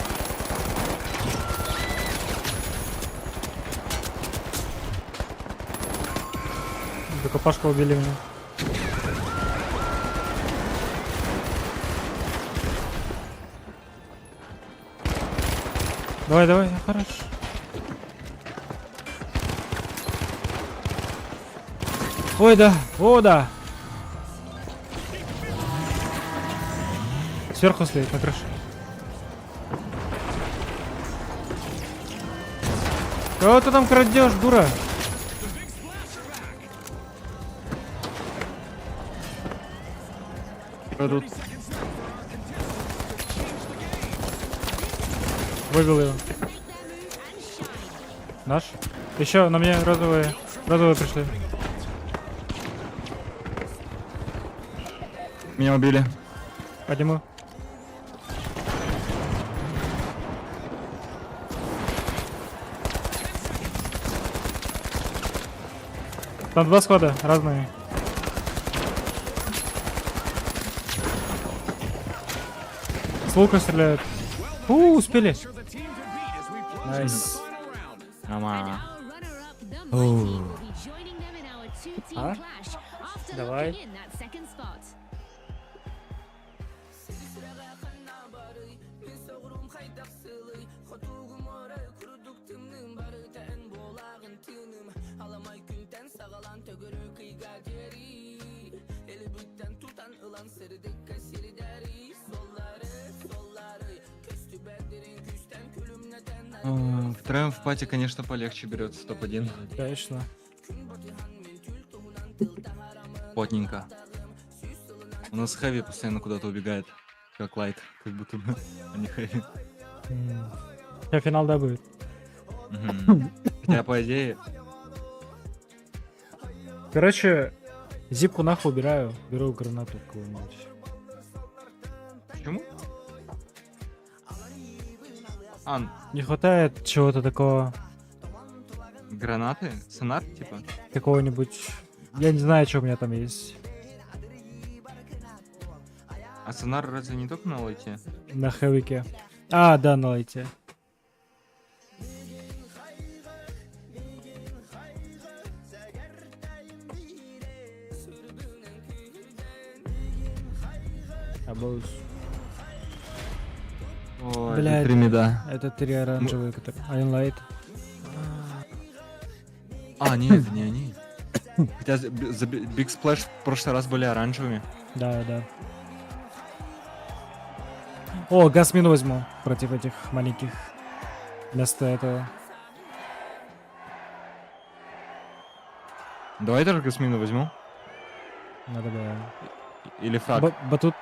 Докопашка убили меня. Давай, хорош. Ой, да, о, да. Сверху стоит на крыше. Кого ты там крадешь, дура? Крадут. Вывел его. Наш? Еще на мне розовые пришли. Меня убили. Подниму. Там два склада, разные. С лука стреляют. Успели. The team to beat as we plunge into the Найс. final round. Нормально. Our runner-up, the Mighty, will be joining them in our two-team А? clash after Давай. locking in that second spot. Втроем в пати, конечно, полегче берется топ-1. Конечно. Плотненько. У нас хэви постоянно куда-то убегает. Как лайт, как будто бы, а не хэви. Сейчас финал, да, будет. Хотя, по идее, Короче, зипку нахуй убираю, беру гранату какую-нибудь. почему? А, Не хватает чего-то такого, гранаты? Сонар, типа? какого-нибудь... Я не знаю, что у меня там есть. А сонар разве не только на лайте? На хэвике. А, да, на лайте. Обоюсь. Ой, Блядь. это 3 меда. Это три оранжевые, которые... Один лайт. А, нет, это не они. Хотя за Big Splash в прошлый раз были оранжевыми. Да, да. О, газ-мину возьму против этих маленьких. Вместо этого. Давай тоже Гасмину возьму. Надо бы... Или фраг. Батут...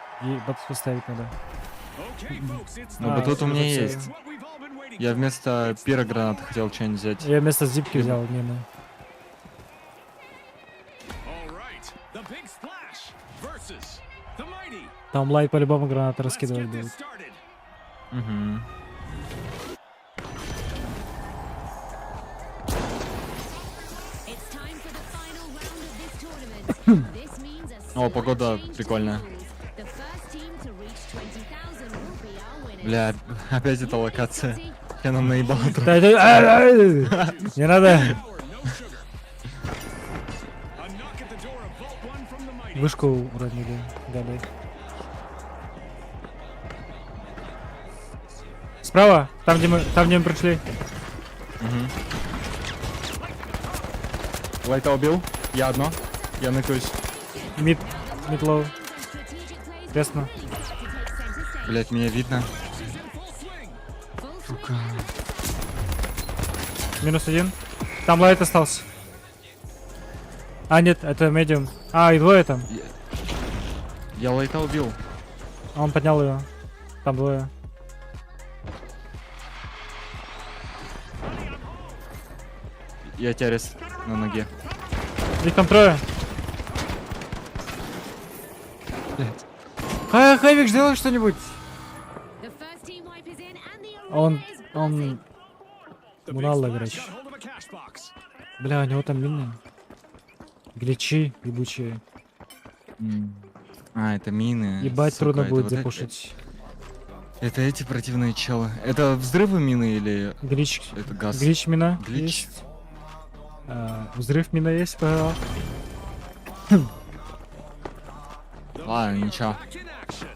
Батут поставить надо. Okay, folks, it's Ну, А, батут у меня всё. есть. what we've all been waiting Я for. вместо пирограната хотел что-нибудь взять. Я вместо зипки взял мины. All right, the big splash versus the mighty. Там лайт по-любому гранаты Let's раскидывать get this будет. started. Угу. It's time for the final round of this tournament. This means a О, погода slight change to прикольная. the rules. The first team to reach 20,000 will be our winners. Бля, опять эта локация. Я нам наебал. Да, не надо. Power, no sugar. A knock at the door of Vault 1 from the mighty. Вышку уронили. Гадай. Справа, там где мы пришли. Лайта убил. Я одно. Я ныкаюсь. Мид лоу. Strategic plays Ясно. really set to take center stage. Блять, меня видно. Full swing. Минус один. Там лайт остался. А, нет, это медиум. А, и двое там. Я лайта убил. Он поднял ее. Там двое. Я теряс на ноге. Их там трое. Хайвик, сделай что-нибудь. The first team wipe is in and the Он, arena is он buzzing. The big Мунал splash играч. got hold of a cash box. Бля, у него там мины. Гличи ебучие. А, это мины. Ебать, Сука, трудно это будет вот эти- запушить. Это эти противные челы. Это взрывы мины или Глич, это газ? глич мина Глич. есть. Взрыв мина есть, ПГА. Ладно, ничего. Back in action.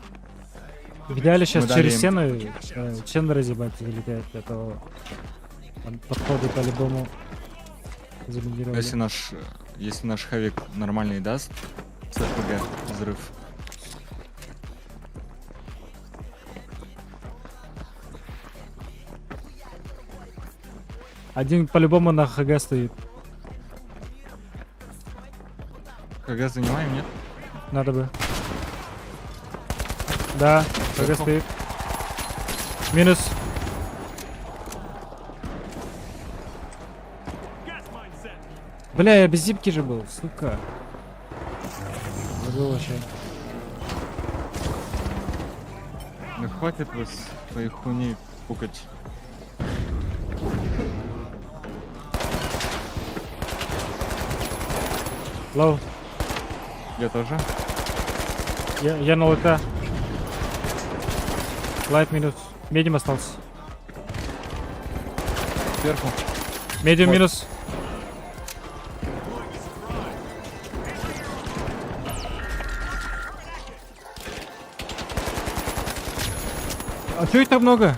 В идеале сейчас Мы дали через им- стену стены разъебать залетает, это подходы по-любому заминировали. Если наш хавик нормальный даст с РПГ взрыв. Один по-любому на ХГ стоит. ХГ занимаем, нет? Надо бы. Да, ХГ Сверху. стоит. Минус. Gas mine set. Бля, я без зипки же был, сука. Забыл вообще. Да хватит вас своей хуйни пукать. Лоу. Я тоже. Я на ЛТ. Лайт минус. Медиум остался. Сверху. Медиум Вот. минус. А чё их так много?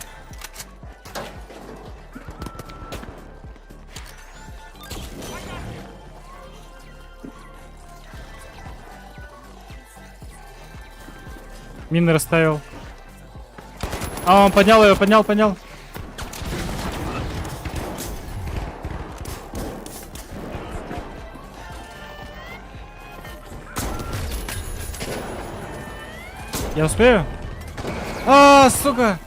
Мины расставил. А, он поднял ее, поднял. Я успею? А, сука!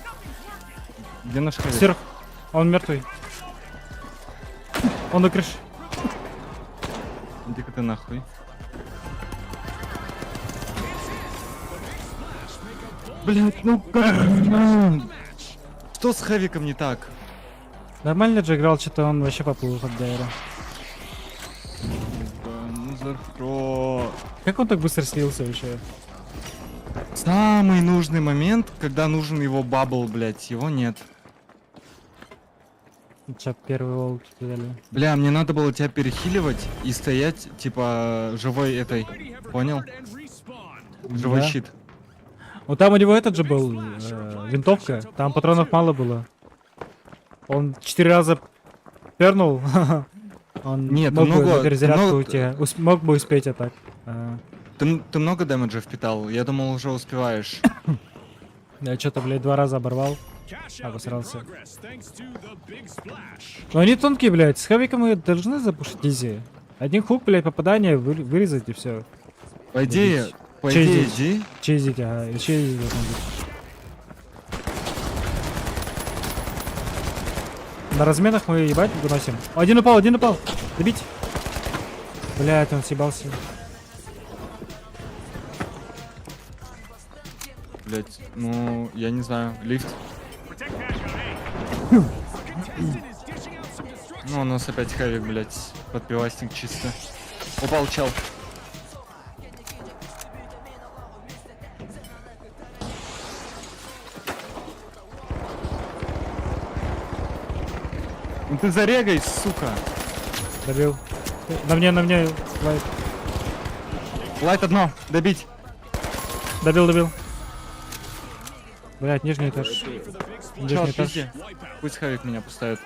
Где наш хавик? Сверху. Он мертвый. Он на крыше. Иди-ка ты нахуй. Блять, ну как? Что с хавиком не так? Нормально же играл, что-то он вообще поплыл от Дайра. Ну за что? Как он так быстро слился вообще? Самый нужный момент, когда нужен его бабл, блять, его нет. Сейчас первый волк взяли. Бля, мне надо было тебя перехиливать и стоять, типа, живой этой. Понял? And respawn. Живой Да. щит. Ну там у него этот же был, винтовка, там патронов мало было. Он 4 раза пернул. Он Нет, мог бы много- на перезарядку много- уйти. Мог бы успеть, а так. Ты много дэмэджа впитал? Я думал, уже успеваешь. Я что-то, блядь, 2 раза оборвал. Cash out in Обосрался. progress thanks to the big splash. Но они тонкие, блядь. С хавиком мы должны запушить изи. Один хук, блядь, попадание вырезать и все. По идее, Добить. по Че идее, здесь? иди. Чейзить, ага. И чейзить должен быть. На разменах мы ебать выносим. Один упал. Добить. Блядь, он съебался. Блять, ну, я не знаю, лифт. Protect that guy. Contestant is dishing out some destruction. Ну, у нас опять хавик, блять, под пивастик чисто. Упал чел. Ну ты зарегай, сука. Добил. На мне, лайт. Лайт одно, добить. Добил. Блядь, нижний этаж. Чел, Нижний этаж. пизди. Пусть хавик меня поставит.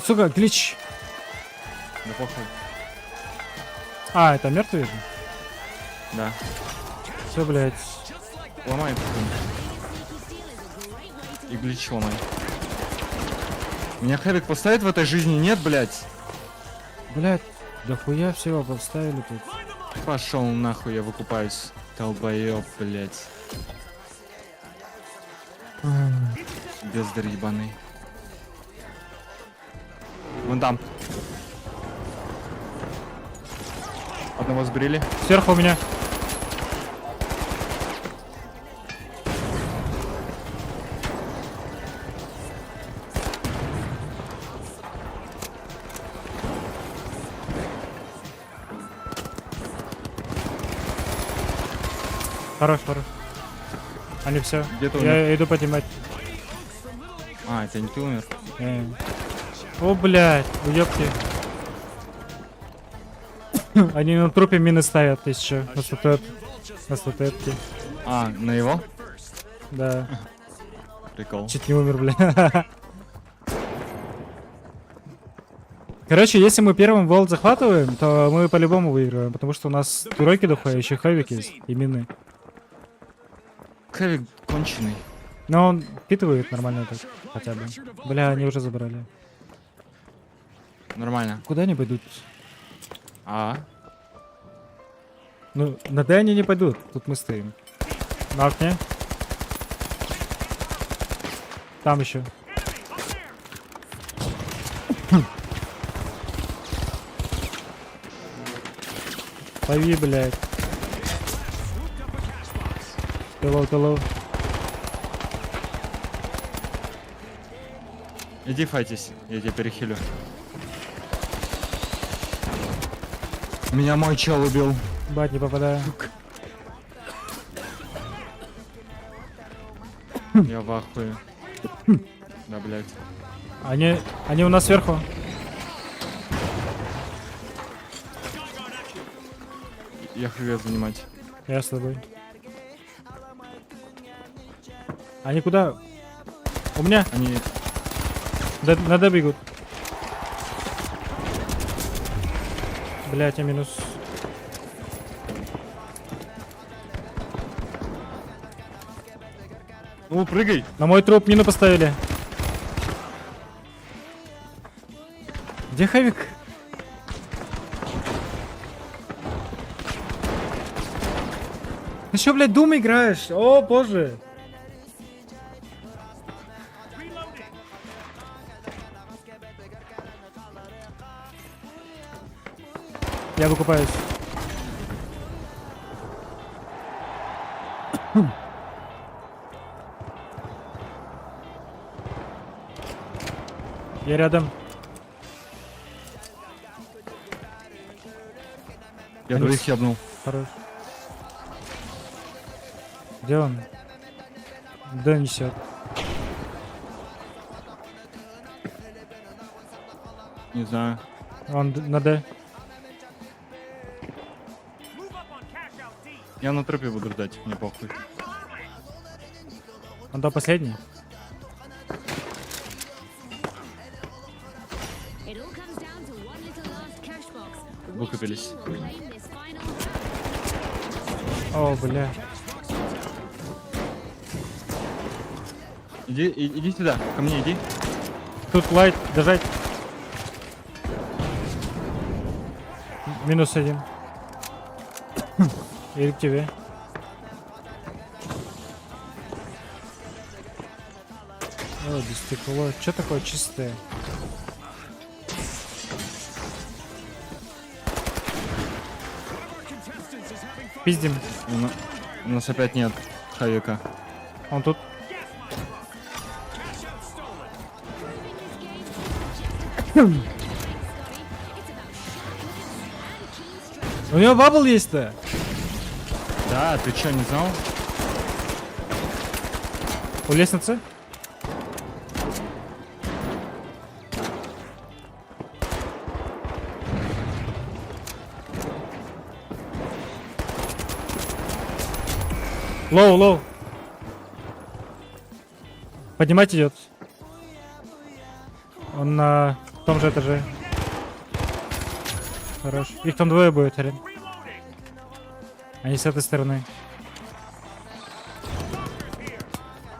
Сука, глич. Да похуй. А, это мертвый же? Да. Все, блядь. Ломай потом. И глич ломай. Меня хавик поставит в этой жизни? Нет, блядь. Блядь, да хуя всего поставили тут. Пошел нахуй, я выкупаюсь. Долбоёб, блядь. Бездарь ебаный. Вон там. Одного сбрили. Сверху у меня. Хорош. Они все. Где-то Я иду поднимать. А, это не ты умер? О, блядь, уёбки. Они на трупе мины ставят еще. На статуэтке. А, на его? Да. Прикол. Чуть не умер, бля. Короче, если мы первым волт захватываем, то мы по-любому выигрываем, потому что у нас туройки дохуя, еще хавик есть и мины. Хавик конченый. Но он впитывает нормально так, хотя бы. Бля, они уже забрали. Нормально. Куда они пойдут? А? Ну, на Д они не пойдут, тут мы стоим. На окне. Там еще. Лови, блядь. Ты лоу. Иди файтись, я тебя перехилю. Меня мой чел убил. Бать, не попадаю. Я в ахуе. Да, блядь. Они у нас сверху. Я хз занимать. Я с тобой. Они куда? У меня. Они... На Д бегут. Блять, я минус. Ну, прыгай! На мой труп мину поставили. Где Хавик? Ты что, блядь, Doom играешь? О, боже. Я выкупаюсь. Я рядом. Я Они двоих ебнул. Хорош. Где он? Да несет. Не знаю. Он на Д. Я на трупе буду ждать, мне похуй. Он там последний. It all comes down to one little last cash box. Which Выкупились. team will claim this final round? О, бля. Иди сюда, ко мне иди. Тут лайт, держать. Минус один. Иди к тебе. О, без стекла. Че такое чистое? Пиздим. У нас опять нет Хавика. Он тут. У него бабл есть-то. Да, ты чё, не знал? У лестницы. Лоу. Поднимать идет. Он на том же этаже. Хорош. Их там двое будет, Арен. Они с этой стороны.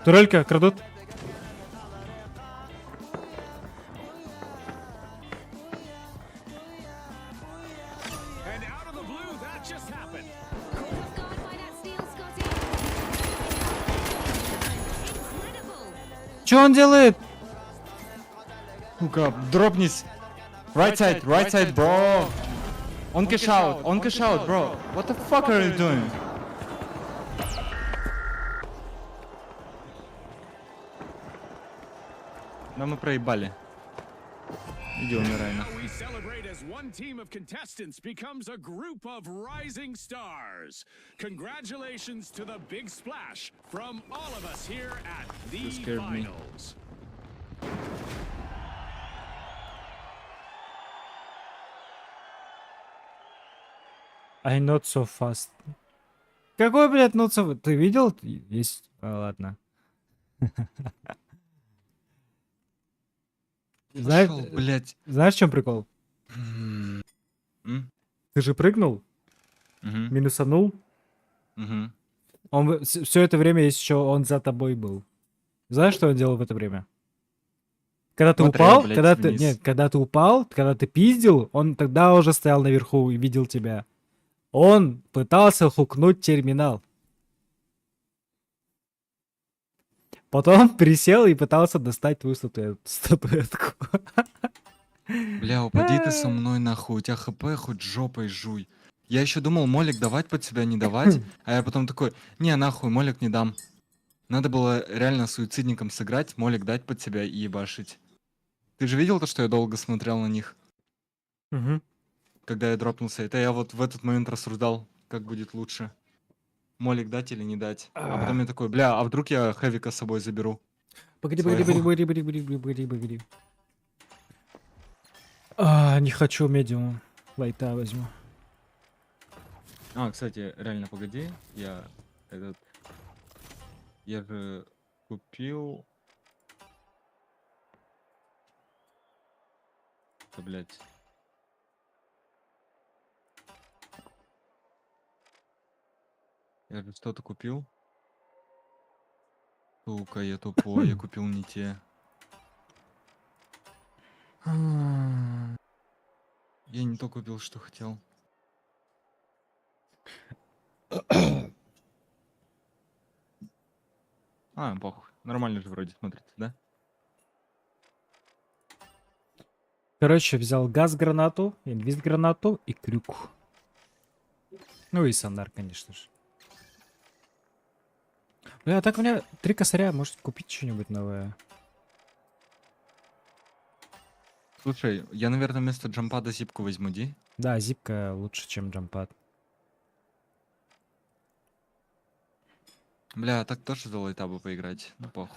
Турелька, крадут. And out of the blue, that just happened. Caught off guard by that steal, Scotty. Incredible. Че он делает? Сука, дропнись. Right side, bro. On cash out, bro. What the fuck are you doing? Да мы проебали. Иди умирай нахуй. We celebrate as one team of contestants becomes a group of rising stars. Congratulations to the big splash from all of us here at the scared me. finals. I not so fast. Какой, блядь, not so... Ты видел? Есть... ладно. Знаешь, Пошёл, блядь. знаешь, в чем прикол? М? Ты же прыгнул, Мгм, минусанул. мгм. Он все это время еще он за тобой был. Знаешь, что он делал в это время? Когда ты Смотрел, упал, блядь, когда ты... вниз. Нет, когда ты упал, когда ты пиздил, он тогда уже стоял наверху и видел тебя. Он пытался хукнуть терминал. Потом присел и пытался достать твою статуэтку. Бля, упади ты со мной нахуй. У тебя хп хоть жопой жуй. Я еще думал, молик давать под себя, не давать. А я потом такой, не, нахуй, молик не дам. Надо было реально суицидником сыграть, молик дать под себя и ебашить. Ты же видел то, что я долго смотрел на них, Мгм. когда я дропнулся? Это я вот в этот момент рассуждал, как будет лучше. Молик дать или не дать. А потом я такой, бля, а вдруг я Хэвика с собой заберу? Погоди, Своего. погоди. Не хочу медиум. Лайта возьму. А, кстати, реально, погоди, я этот... Я же купил... Да, блядь. Я же что-то купил. Сука, я тупой, я купил не те. Я не то купил, что хотел. Похуй. Нормально же вроде смотрится, да? Короче, взял газ-гранату, инвиз-гранату и крюк. Ну и сонар, конечно же. Бля, так у меня 3 косаря, может купить что-нибудь новое. Слушай, я, наверное, вместо джампада зипку возьму, Ди. Да, зипка лучше, чем джампад. Бля, так тоже за лайтабу поиграть. Ну, похуй.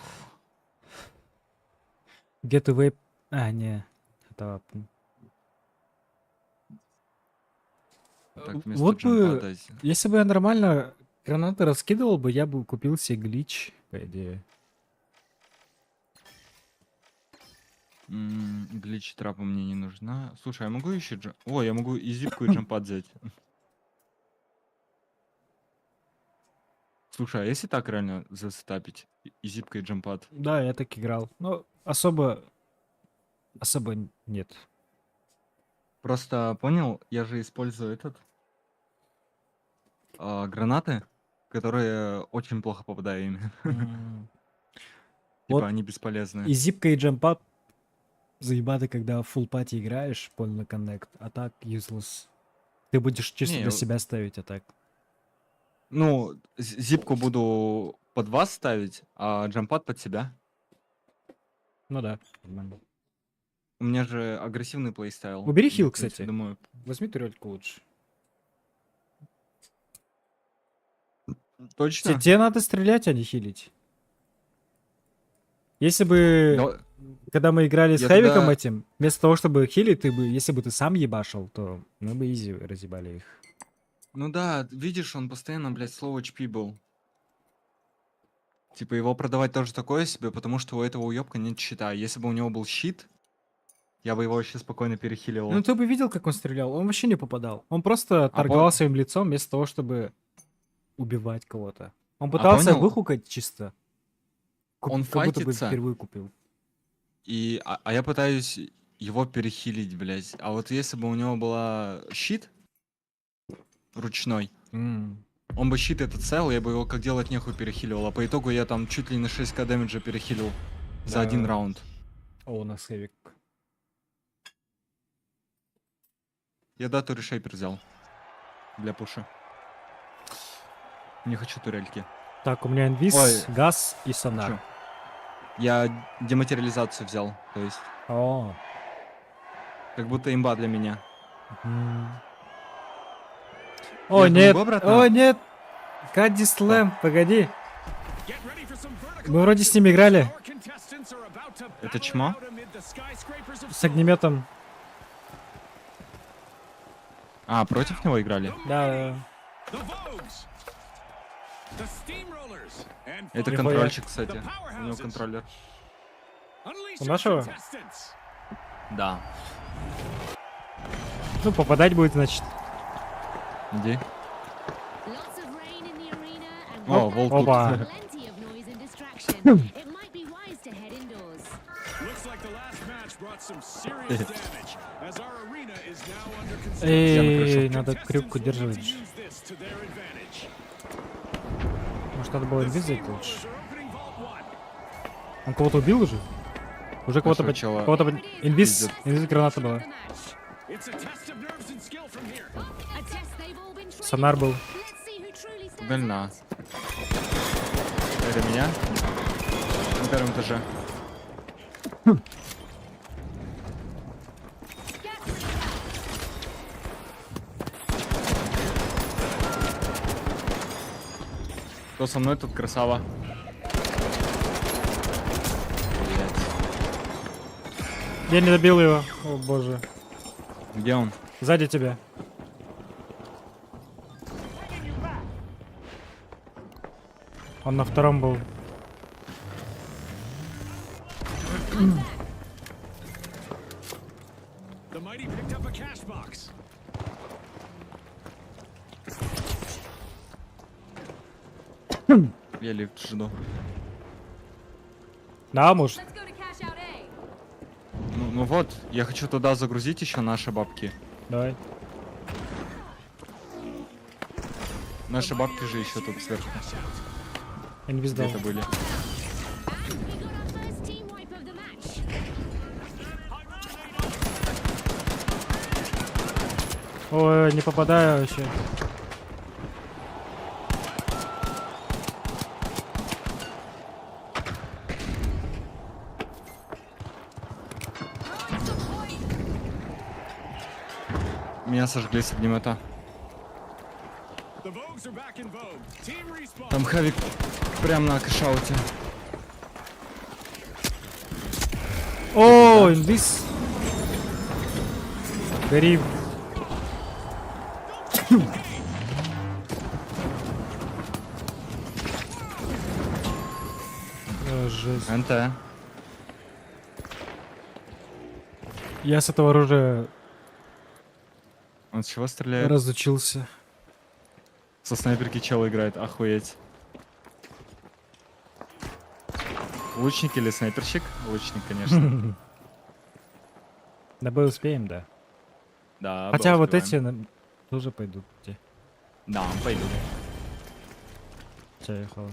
Get away... не. Это... Так, вместо Вот бы, джампада... если бы я нормально гранаты раскидывал бы, я бы купил себе глич, по идее. Глич трапа мне не нужна. Слушай, я могу еще... О, я могу и зипку, и джампад взять. Слушай, а если так реально засетапить? И зипка, и джампад? Да, я так играл. Но особо нет. Просто, понял, я же использую гранаты, которые очень плохо попадаю ими. Вот Типа они бесполезны. И зипка, и джампад заебаты, когда в full пати играешь, полный коннект, а так useless. Ты будешь чисто Не, для себя ставить, а так. Ну, зипку буду под вас ставить, а джампад под себя. Ну да, нормально. У меня же агрессивный плейстайл. Убери Я, хил, в принципе, кстати. думаю, Возьми турельку лучше. точно? Тебе надо стрелять, а не хилить. Если бы, Да, когда мы играли с Я Хэвиком тогда- этим, вместо того, чтобы хилить, если бы ты сам ебашил, то мы бы изи разъебали их. Ну да, видишь, он постоянно, блядь, слово HP был. Типа его продавать тоже такое себе, потому что у этого уёбка нет щита. Если бы у него был щит, я бы его вообще спокойно перехиливал. Ну ты бы видел, как он стрелял, он вообще не попадал. Он просто торговал пон- своим лицом вместо того, чтобы убивать кого-то. Он пытался понял? выхукать чисто. Он как будто бы файтится. впервые купил. А я пытаюсь его перехилить, блядь. А вот если бы у него была щит ручной, он бы щит этот целый, я бы его как делать нехуй перехиливал. А по итогу я там чуть ли не на 6к дэмэджа перехилил за Да. один раунд. О, у нас Хэвик. Я дату решейпер взял. Для пуша. Не хочу турельки. Так, у меня инвиз, Ой. газ и сонар. Чё? Я дематериализацию взял. То есть, О. как будто имба для меня. О, же нет, могу обратно? о, нет. Кадди слэм, погоди. Get ready for some vertical Мы вроде с ними играли Our contestants are about to Это battle чмо? it out amid the skyscrapers of с огнеметом. А, против него играли? Да, the Vogues, the Steamrollers, and Это Нихуя. контрольчик, кстати. У него контроллер. Unleash У your нашего? contestants. Да. ну попадать будет, значит. Иди. Lots of rain in the arena and О, with волк that, Опа. plenty of noise and distraction. It might be wise to head indoors. Looks like the last match brought some serious damage, as our arena is now under construction. Эй, надо крюк Contestants will need удерживать. to use this to their advantage. Может, надо было The инвиз взять лучше. Steamrollers are opening Vault 1. Он кого-то убил уже? Уже кого-то... что, чела Инвиз, пиздят? инвиз граната была. The match. It's a test of nerves and skill from here. A test they've all Сонар был. Let's see who truly stands Дальна. out. Это меня? На первом этаже. Кто со мной, тут красава. Блядь. Я не добил его. О боже. Где он? Сзади тебя. Он на втором был. The mighty picked up a cash box. Я лифт жду. Да, муж. Let's go to cash out A. Ну вот, я хочу туда загрузить еще наши бабки. Давай. Наши бабки же еще тут сверху. Инвиз дал. Где-то были. We got our first team wipe of the match. Ой, не попадаю вообще. Меня сожгли с огнемета. The Vogues are back in vogue. Team respawn. Там Хавик прям на кэшауте. О, инвиз. Гори. О, жесть. НТ. Я с этого оружия Он с чего стреляет? разучился. Со снайперки чел играет, охуеть. Лучник или снайперщик? Лучник, конечно. На бой успеем, да. Да, Хотя вот успеваем. эти тоже пойдут. Да, пойду. Чай, ехала.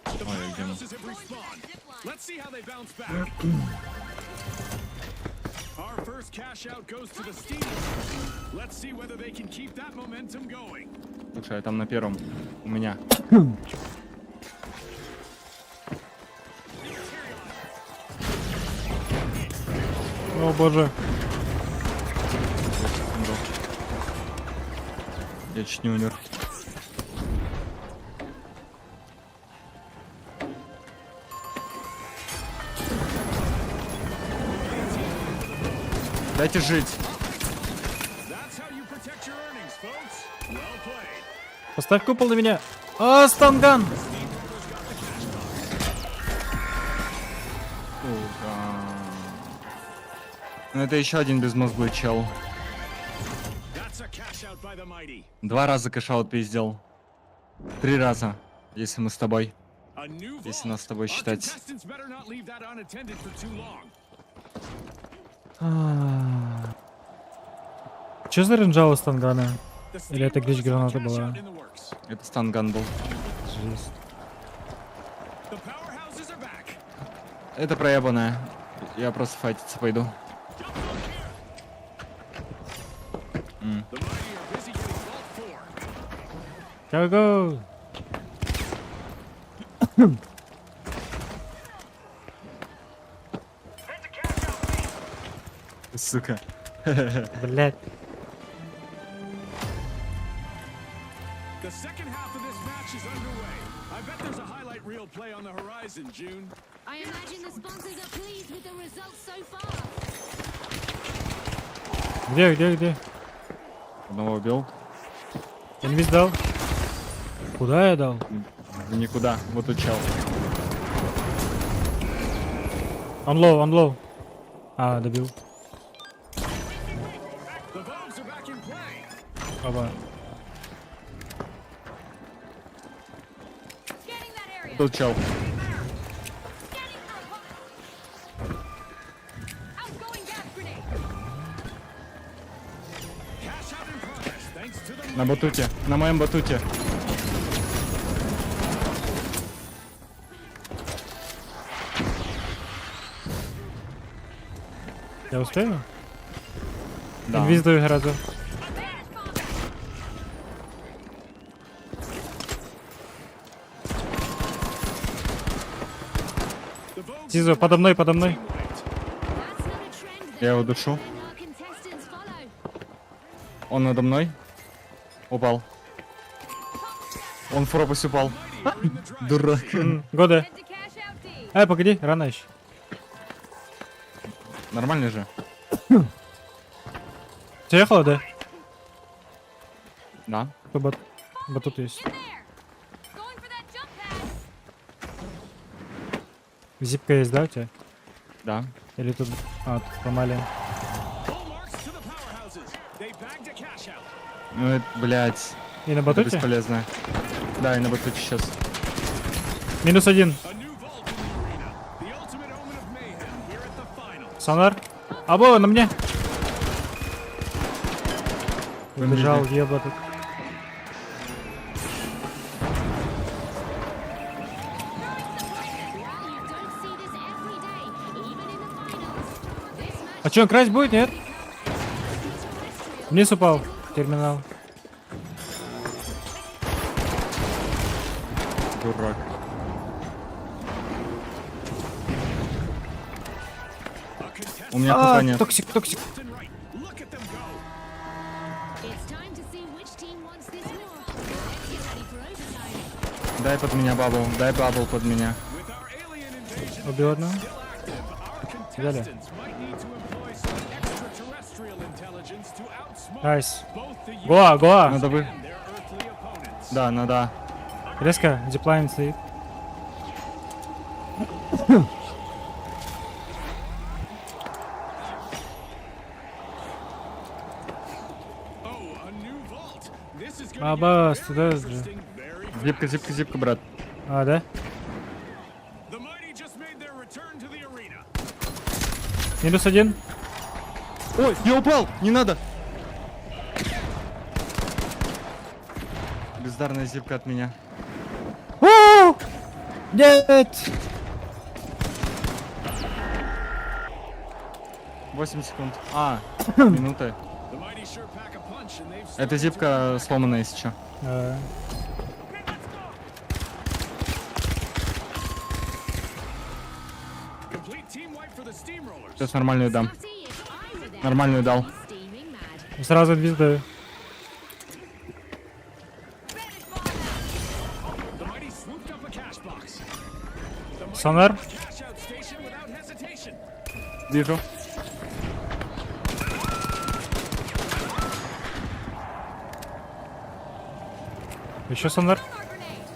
Ой, где мы? Houses have respawned. Let's see how they bounce back. Our first cash out goes to the Steelers. Let's see whether they can keep that momentum going. Слушай, я там на первом. У меня. О боже. Секунду. Я чуть не умер. Дайте жить. That's how you protect your earnings, folks. Well played. Поставь купол на меня. А, станган! Сука. Ну это еще один безмозглый чел. That's a cash out by the mighty. 2 раза кэшаут пиздел. 3 раза, если мы с тобой. A new Если vault. нас с тобой Our считать. contestants better not leave that unattended for too long. Че за ренджало стангана? The Или это Steelers глич-граната have a cash была? out in the works. Это станган был. Жесть. The powerhouses are back. Это проебанная. Я просто файтиться пойду. The mighty are busy getting vault 4. Go, go! Сука. Блять. The second half of this match is underway. I bet there's a highlight reel play on the horizon, June. I imagine the sponsors are pleased with the results so far. Где? Одного убил. Инвиз дал. Куда я дал? В никуда. Вот тут чел. Он лоу. А, добил. The Vogues are back in play. Оба. Scanning that area. Тут чел. Scanning for a pop. Outgoing gas grenade. Cash out in progress thanks to the На батуте. На моем батуте. Я успею? Да. Инвиз даю гораздо. Тизо, подо мной, подо мной. That's not a trend that Я его душу. our contestants follow. Он надо мной. Упал. Он в пропасть упал. Дурак. Года. Head to cash out D. Погоди, рано еще. Нормально же? Приехала, да? Да. Батут есть. In there. Going for that jump pad. Зипка есть, да, у тебя? Да. Или тут... тут сломали. Full marks to the powerhouses. They bagged a cash out. Ну это, блядь, И на это батуте? бесполезно. Да, и на батуте сейчас. Минус один. A new vault in the arena. The ultimate omen of mayhem here at the finals. Сонар. Або, на мне. Убежал, ебатый. You don't see this every day, even in the finals. This match А что, он красть будет, нет? terrestrial. Вниз упал. Терминал. Дурак. У меня хп нет. Токсик, токсик. Left and right. Look at them go. It's time to see which team wants this more. Let's get ready for overtime. Дай под меня бабл. Дай бабл под меня. With our alien invasion Убил одного. still active, our Взяли. contestants might need to employ some extraterrestrial intelligence to outsmart Найс. both the Гоа, гоа. Надо вы... and their earthly opponents. Да, надо. Резко, диплайн стоит. Oh, a new vault. This is going Баба, to туда get же. very interesting very fast. Зипка, зипка, зипка, брат. Да? The mighty just made their return to the arena. Минус один. Ой, я упал! Не надо! Бездарная зипка от меня. Нет! 8 секунд. Минута. The mighty sure pack a punch and they've Это зипка сломанная, если что. complete team wipe for the steamrollers. Сейчас нормальную дам. Scotty, if I were there, Нормальную дал. I'd be steaming mad. Сразу инвиз даю. The mighty swooped up a cash box. The mighty Сонар. cash out station without hesitation. Вижу. Еще сонар. Sonar grenade.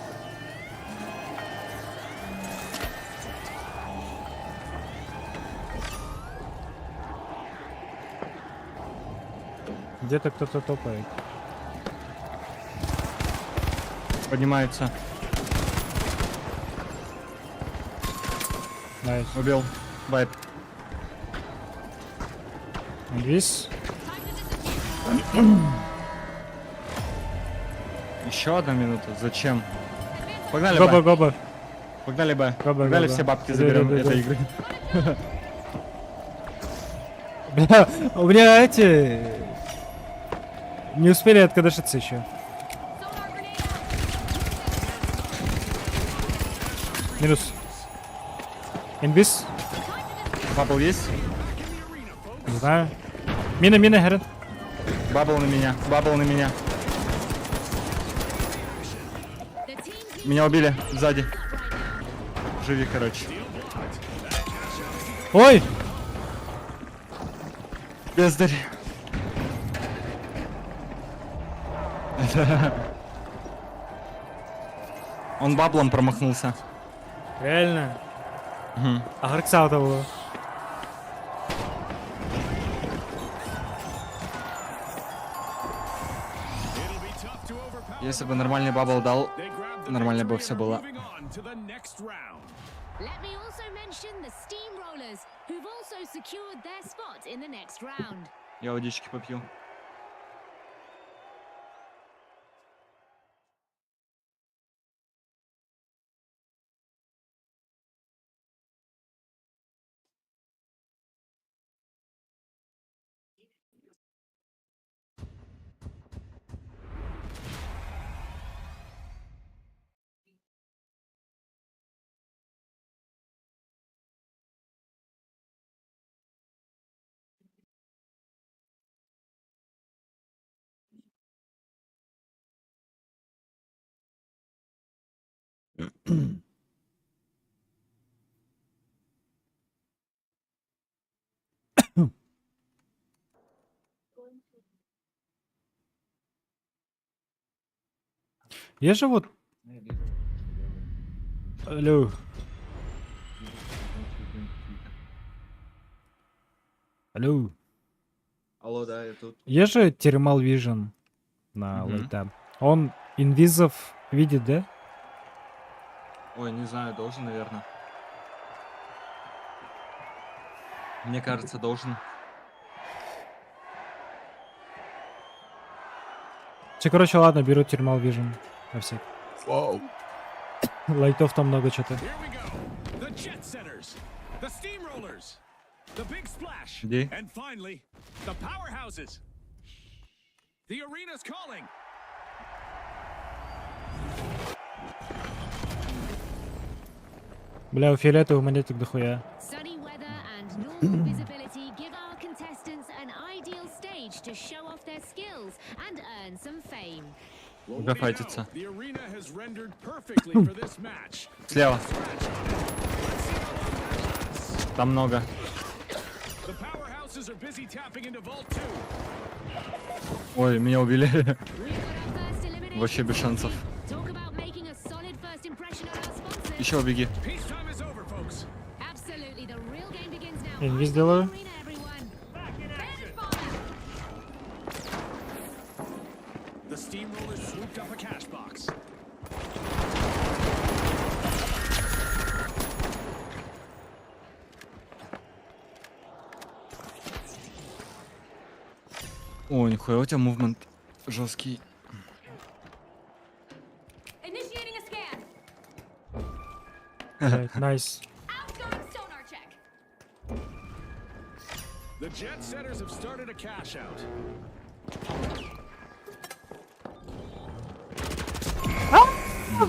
Где-то кто-то топает. Поднимается. Найс. Убил. Вайп. Инвиз. Еще одна минута. Зачем? Погнали, Гоба, Б. гоба. Погнали, Б. Гоба, Погнали, гоба. все бабки Да, заберем да, да, этой да. игры. Бля, у меня эти... Не успели откадышиться еще. Sonar grenade out. Минус. Инвиз. Бабл есть? Не знаю. Мина, мина, Герен. Бабл на меня. Бабл на меня. The teams need Меня убили сзади. right now. Живи, короче. Ой! Бездарь. Он баблом промахнулся. Реально. Мгм. А Гаркса того. It'll be tough to overpower. Если бы нормальный бабл дал, They grabbed the нормально бы victory все and are было. moving on to the next round. Let me also mention the Steamrollers, who've also secured their spot in the next round. Я водички попью. Є же вот... Алло. Алло. Алло, да, я тут. Є же Thermal Vision на Мгм. лайта. Он инвизов видит, да? Ой, не знаю, должен, наверное. Мне кажется, должен. Че, короче, ладно, беру Thermal Vision. На всех. Лайтов там много что-то. Here we go. The Jet Setters, the Steamrollers, the Big Splash, Где? and finally, the Powerhouses. The arena's calling. Бля, у фиолетовых монеток дохуя. Sunny weather and normal visibility give our contestants an ideal stage to show off their skills and earn some fame. Well, Да what do you файтится. know? The arena has rendered perfectly for this match. Слева. Let's see how long that lasts. Там много. The Powerhouses are busy tapping into Vault 2. Ой, меня убили. We've got our first elimination. Вообще без шансов. Talk about making a solid first impression on our sponsors. Еще убеги. Peacetime is over, folks. Absolutely, the real game begins now. Инвиз Eyes on the делаю. arena, everyone. Finish fire. The Steamrollers swooped up a cash box. О, нихуя, у тебя мувмент жесткий. Initiating a scan. Блядь, найс. Outgoing sonar check. The Jet Setters have started a cash out.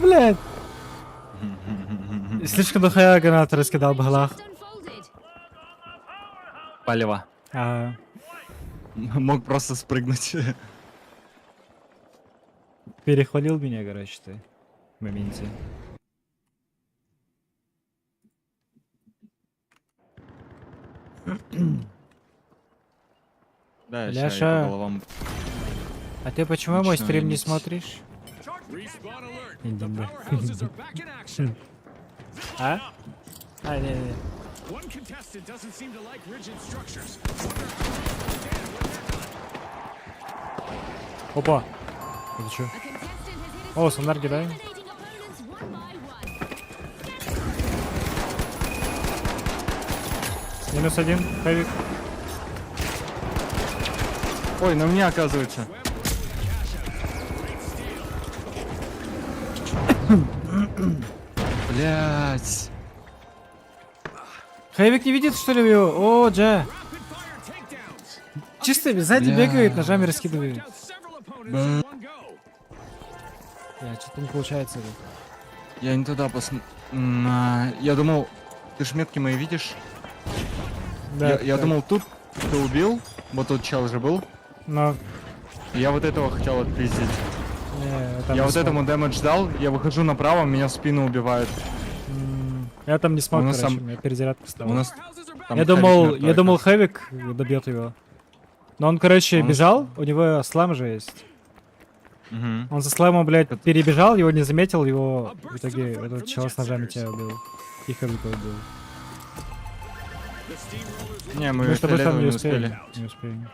Блядь. Слишком дохуя гранат раскидал в глах. Just unfolded. Палево. Мог просто спрыгнуть. Перехвалил меня, короче, ты. В моменте. Да, Ляша. ща я по головам. А ты почему мой Лично стрим не иметь. смотришь? Respawn alert. Иди, The бля. Powerhouses are back in action. А? А, не. One contestant doesn't seem to like rigid structures. Wonder how they stand when they're done. Опа. Это что? A contestant has hit a О, streak, сонар кидаем. eliminating opponents one by one. Минус один, хэвик. Ой, на мне оказывается. Блять. Хэвик не видит, что ли, его? О, Джа. Rapid fire takedowns. Чисто сзади Бля. бегает, ножами раскидывает. Out several opponents in one go. Бля, что-то не получается. это. Я не туда посмотрел. Я думал, ты ж метки мои видишь? Да, Я так. думал, тут ты убил. Вот тут чел же был. Но, И я вот этого хотел отпиздить. не, там Я не вот смог. этому дэмэдж дал, я выхожу направо, меня в спину убивают. Я там не смог, У нас короче, сам- у меня перезарядка У стала. нас Powerhouses are back. там Я Хэвик думал, мертвый я думал, оказывается. Хэвик добьет его. Но он, короче, Он- бежал, у него слэм же есть. Мгм. Он со слэмом, блядь, перебежал, его не заметил, его A в burst итоге of effort этот from the чел с ножами Jet тебя убил. И Хэвика убил. The Steamrollers Не, мы Мы с тобой фиолетового там не не успели. успели. Не успели.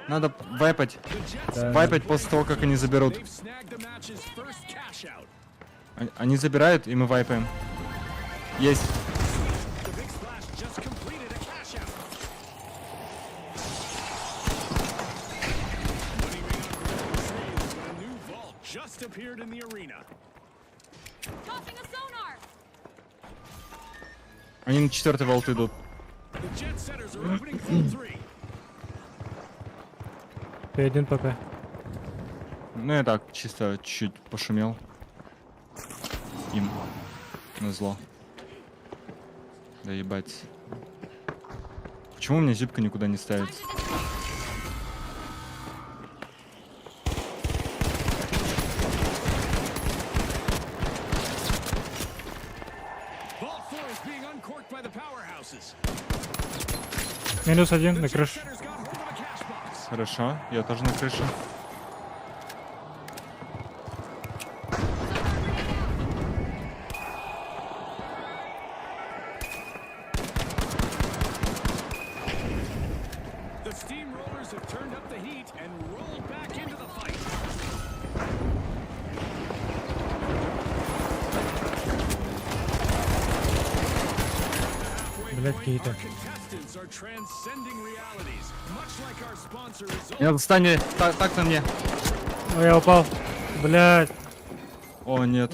Надо вайпать. The Jets Да. Вайпать после того, как они заберут. they've snagged the match's first cash out. Они забирают, и мы вайпаем. Есть. The Big Splash just completed a cash out. Money may not be saved, but a new vault just appeared in the arena. Tossing a sonar. Они на 4-й волт идут. The Jet Setters are opening Vault 3. P1 ПП. Ну я так, чисто чуть-чуть пошумел. Им. Назло. Да ебать. Почему у меня зипка никуда не Time ставится? to destroy. Минус один на крыше. Center's got hold of a cash box. Хорошо, я тоже на крыше. The Steamrollers have turned up the heat and rolled back into the fight. Блять, какие-то. Contestants are transcending realities, much like our sponsor is Нет, встань, так на мне. Ой, я упал. Блять, О, нет,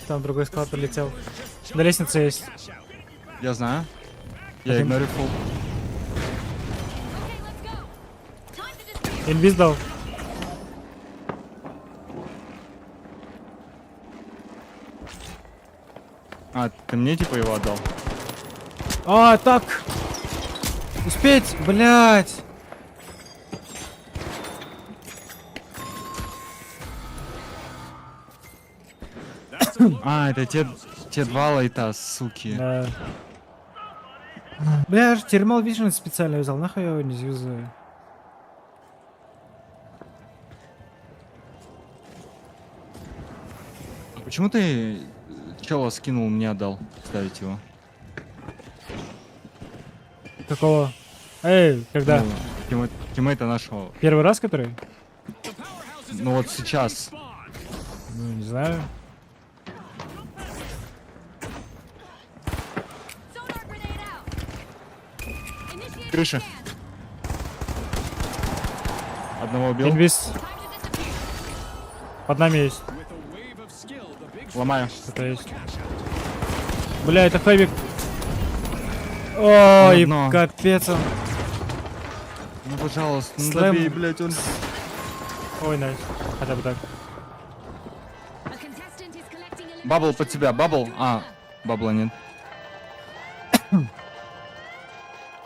там другой склад прилетел. На лестнице есть. cash out. я знаю. Я игнорю фул. Okay, let's go. Time to display. Инвиз дал. А, ты мне типа его отдал? А, так. Успеть, блять. That's a look А, at это те powerhouses. два лайта, суки. Да. Бля, я же термал вижен специально взял, нахуй я его не юзаю. Почему ты чела скинул, мне отдал ставить его? Какого? Эй, когда? Ну, тиммейта нашего. Первый раз, который? The powerhouses Ну have вот prepared сейчас. to spawn. Ну, не знаю. Sonar grenade out. Initiate Крыша. scan. Одного убил. Инвиз. Time to disappear. Под нами есть. With a wave of skill, the big Ломаю. Это есть. cash out. Бля, это фейбик. Ой, одно. капец он. Ну пожалуйста, ну Слэм. забей, блять, он. Ой, найс. Хотя бы так. A contestant is collecting elimination Бабл под тебя, бабл. points. А, бабла нет.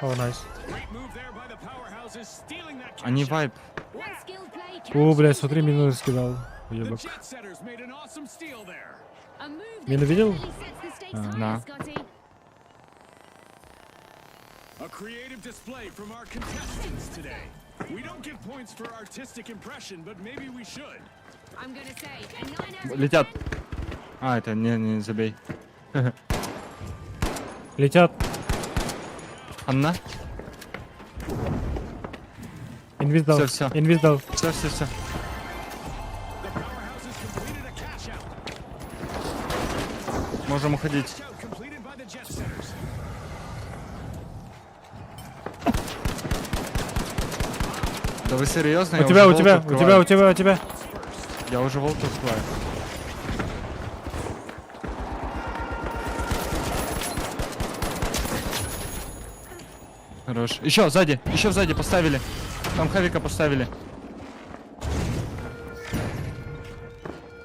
О, найс. Great move there by the powerhouses, stealing that cash Они out. вайп. One skilled play О, catches бля, the смотри, ball. минус скидал. The Уебок. jet setters made an awesome steal there. A move that Мину видел? definitely sets the stakes А, higher, да. Scotty. A creative display from our contestants today. We don't give points for artistic impression, but maybe we should. I'm gonna say, a 9 out of Летят. 10. А, это не забей. Летят. Анна? Инвиз дал. Всё. Инвиз дал. Все. The powerhouses completed a cash out. Можем уходить. Cash out completed by the jet setters. Да вы серьезно? У тебя, у тебя, у тебя, у тебя, у тебя. Я уже волк открываю. Хорош. Еще сзади поставили. Там хавика поставили.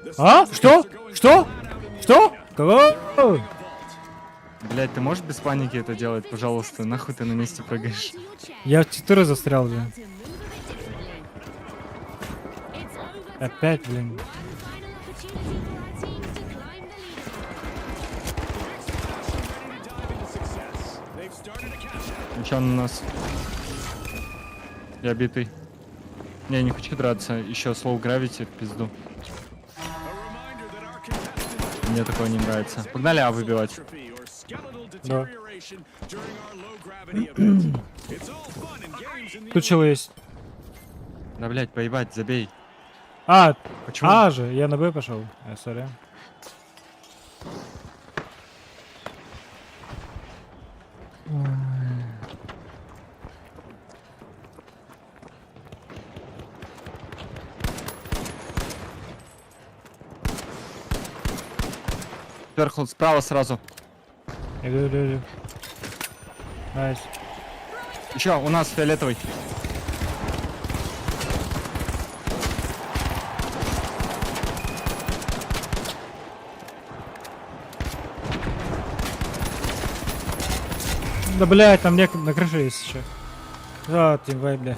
The А? Steelers Что? are going Что? flat out in the Что? arena. Кого? Vault. Блять, ты можешь без паники это делать, пожалуйста? Нахуй ты на месте прыгаешь? Hold on to your chair. Я в 4 застрял, блин. To move a bit differently. It's overtime. Опять, блин. One final opportunity for our teams to climb the leaderboard. Ready to dive into success. They've started a cash out. Ничего на нас. Я битый. Не, не хочу драться. Еще слоу гравити в пизду. A reminder that our contestants Мне такое не нравится. Погнали А выбивать. atrophy or skeletal Да. deterioration during our low gravity event. It's all fun and games in the Тут чего есть? Да, блять, поебать, забей. А, Почему? А же, я на Б пошел. Сори. Сверху, справа сразу. Иду. Найс. Еще, у нас фиолетовый. Да, блядь, там на крыше есть еще. Да, тимвай, бля.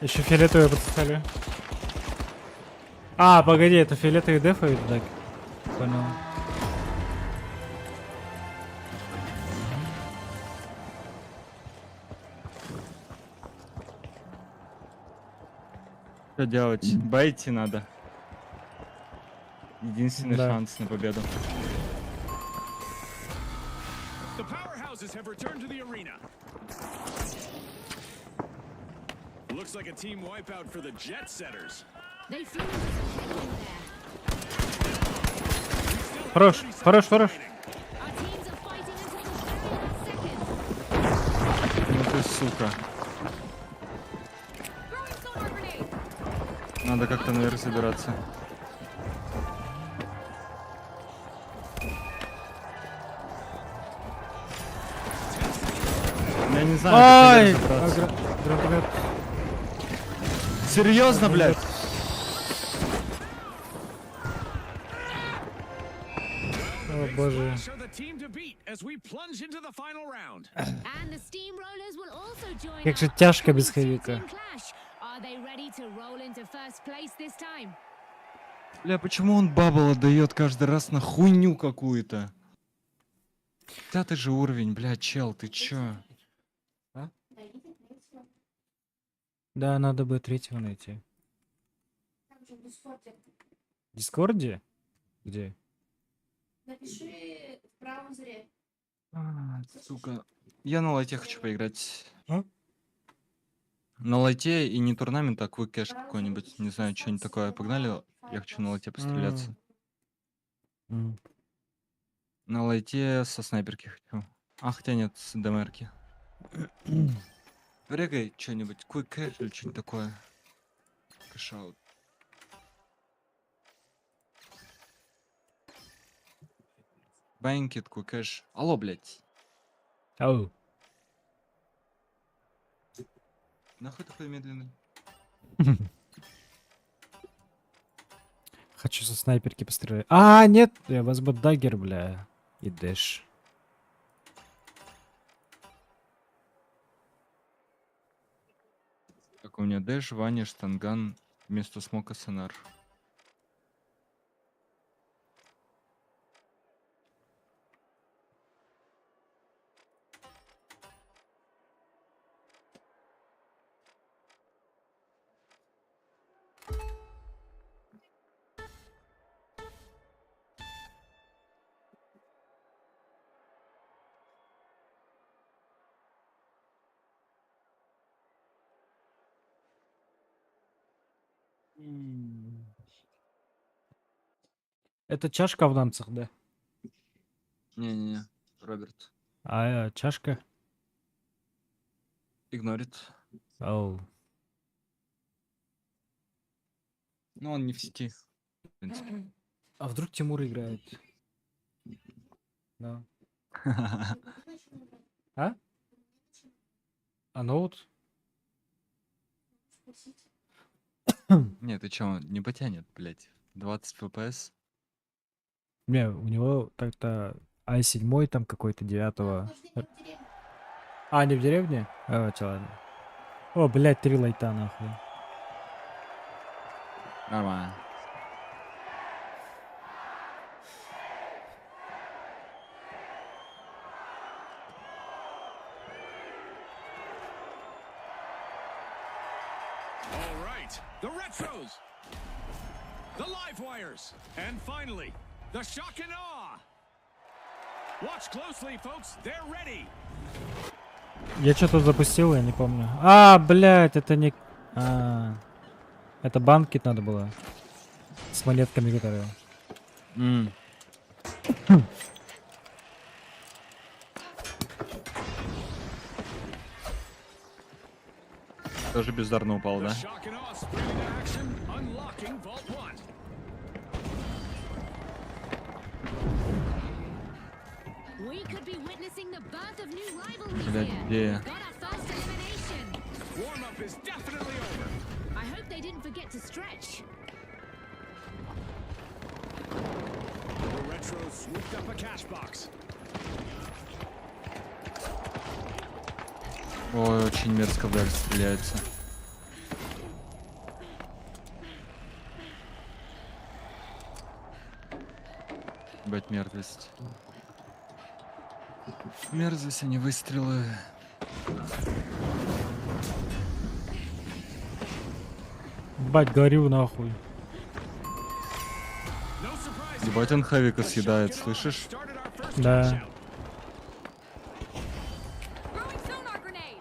Еще фиолетовые подстали. А, погоди, это фиолетовый дефают, так? Понял. Что делать? Бейти надо. Единственный Да. шанс на победу. The powerhouses have returned to the arena. Looks like a team wipeout for the Jet Setters. They flew into some headwind there. Хорош, хорош, хорош. Our teams are fighting until the very last second. Ну ты сука. Throwing sonar grenade. Надо как-то наверх забираться. Я не знаю, Ай! как наверх забраться. Гранатомет. Серьезно, блядь? О боже. Flash are the team to beat as we plunge into the final round. And the Steamrollers will also join Как же our тяжко upcoming без хэвика. two-team clash. Are they ready to roll into first place this time? Бля, почему он бабл отдает каждый раз на хуйню какую-то? 5-й же уровень, бля, чел, ты чё? Да, надо бы третьего найти. В Дискорде? Где? Напиши в браузере. Сука. Я на лайте хочу поиграть. А? На лайте и не турнамент, а квик кэш какой-нибудь. Не знаю, что-нибудь такое. Погнали? Я хочу на лайте постреляться. М. На лайте со снайперки хочу. А, хотя нет, с ДМРки. Регай что-нибудь, квик кэш или что-нибудь такое. Кэшаут. Бэнкет, квик кэш. Алло, блядь. Ау. Нахуй такой медленный? Хочу со снайперки пострелять. А, нет, я возьму даггер, бля. И дэш. Так, у меня дэш, ваня, штанган, вместо смока сонар. Это чашка в намцах, да? Не-не-не, Роберт. А, чашка? Игнорит. Оу. Ну, он не в сети. В принципе. А вдруг Тимур играет? Да. А? А ноут? Нет, ты чё, он не потянет, блядь. 20 FPS. Не, у него так-то i7 там какой-то 9-го. А, не в деревне? А, чё, ладно. О, блядь, 3 лайта нахуй. Нормально. All right, the Retros, the Live Wires, and finally, the Shock and Awe. Watch closely, folks. They're ready. Я что-то запустил, я не помню. А, блядь, это не... А, это банкет надо было. С монетками, которые... М. Тоже бездарно упал, The да? Shock and Awe spring into action, unlocking Vault 1. We could be witnessing the birth of new rivalries Блядь, here. где я? Got our first elimination. Warm-up is definitely over. I hope they didn't forget to stretch. The Retros swooped up a cash box. Ой, очень мерзко вдаль стреляется. Ебать, мерзость. Мерзость, а не выстрелы. Ебать, горю нахуй. No surprise. Ебать он Хэвика The съедает, Shock and Awe слышишь? started our first Да. cash out. Throwing sonar grenade.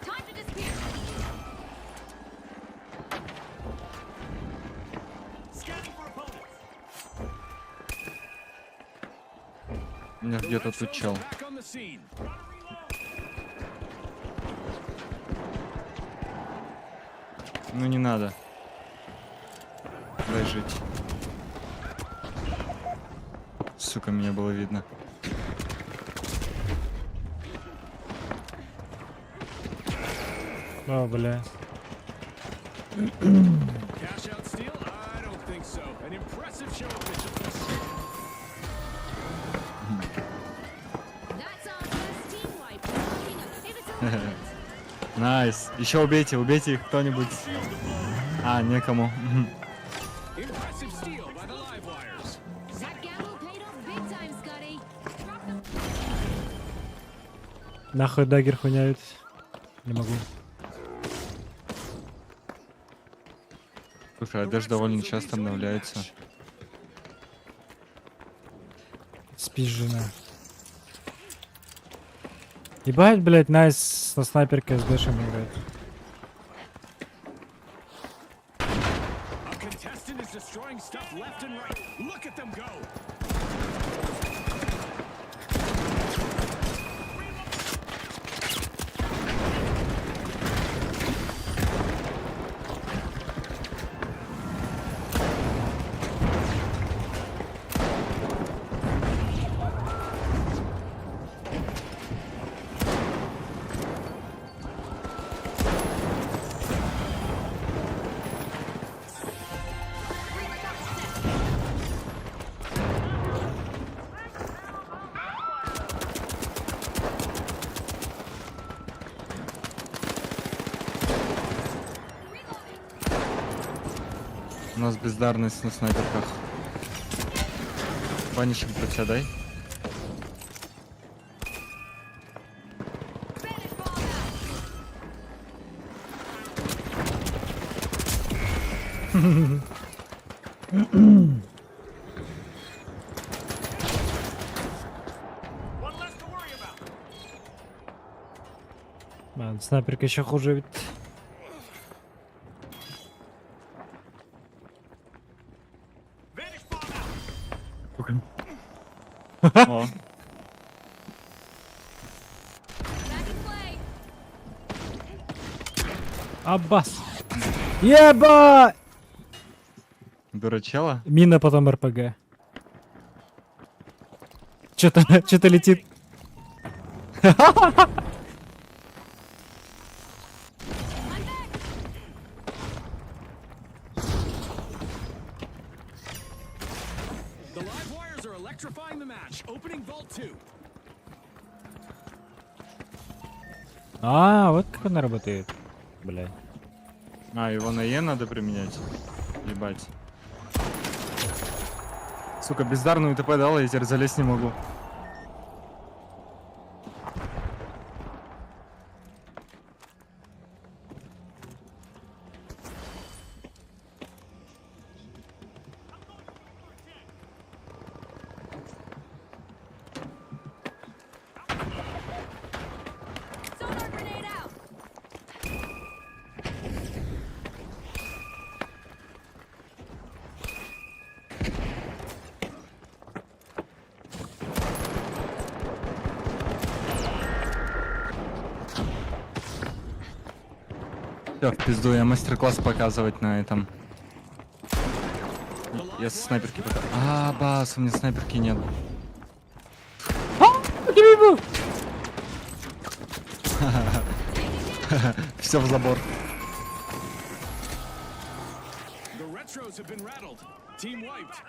Time to disappear. Scanning for opponents. У меня The где-то Retros тут are чел. back on the scene. Ну не надо. Дай жить. Сука, меня было видно. О, бля. Cash out steal? I don't think so. An impressive show of vigilance. That's our first team wipe, marking a pivotal moment. Найс. Еще убейте, убейте их кто-нибудь. А, некому. Мгм. Impressive steal by the live wires. That gamble paid off big time, Scotty. Нахуй дагер хуняют. Не могу. Слушай, одежда довольно часто обновляется. Спишь, жена. Ебать, блядь, Найс на снайперке с дэшем играет. A contestant is destroying stuff left and right. Look at them go. У нас бездарность на снайперках. Паничем про тебя дай. Снайперка еще хуже ведь. О, Back in play. Аббас. Еба! дурачела? Мина, потом РПГ. Что-то летит. The live wires are electrifying the match. Opening Vault 2. А, вот как она работает. Бля. А, его на Е надо применять. Ебать. Сука, бездарную ТП дала, я теперь залезть не могу. Sonar grenade out. Все, в пизду, я мастер-класс показывать на этом. Я со снайперки пока... А, бас, у меня снайперки нет. Все в забор. The Retros have been rattled. Team wiped.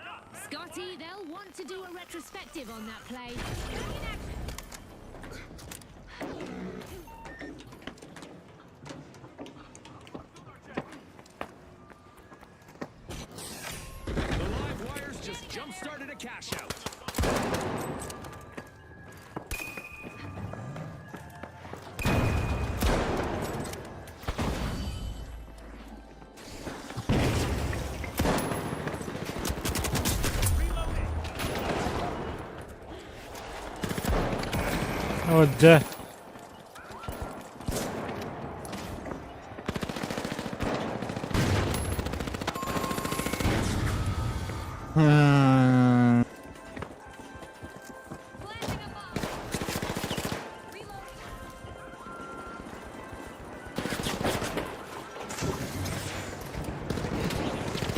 Scotty, they'll want to do a retrospective on that play. The live wires just jump-started a cash out. Вот да. А,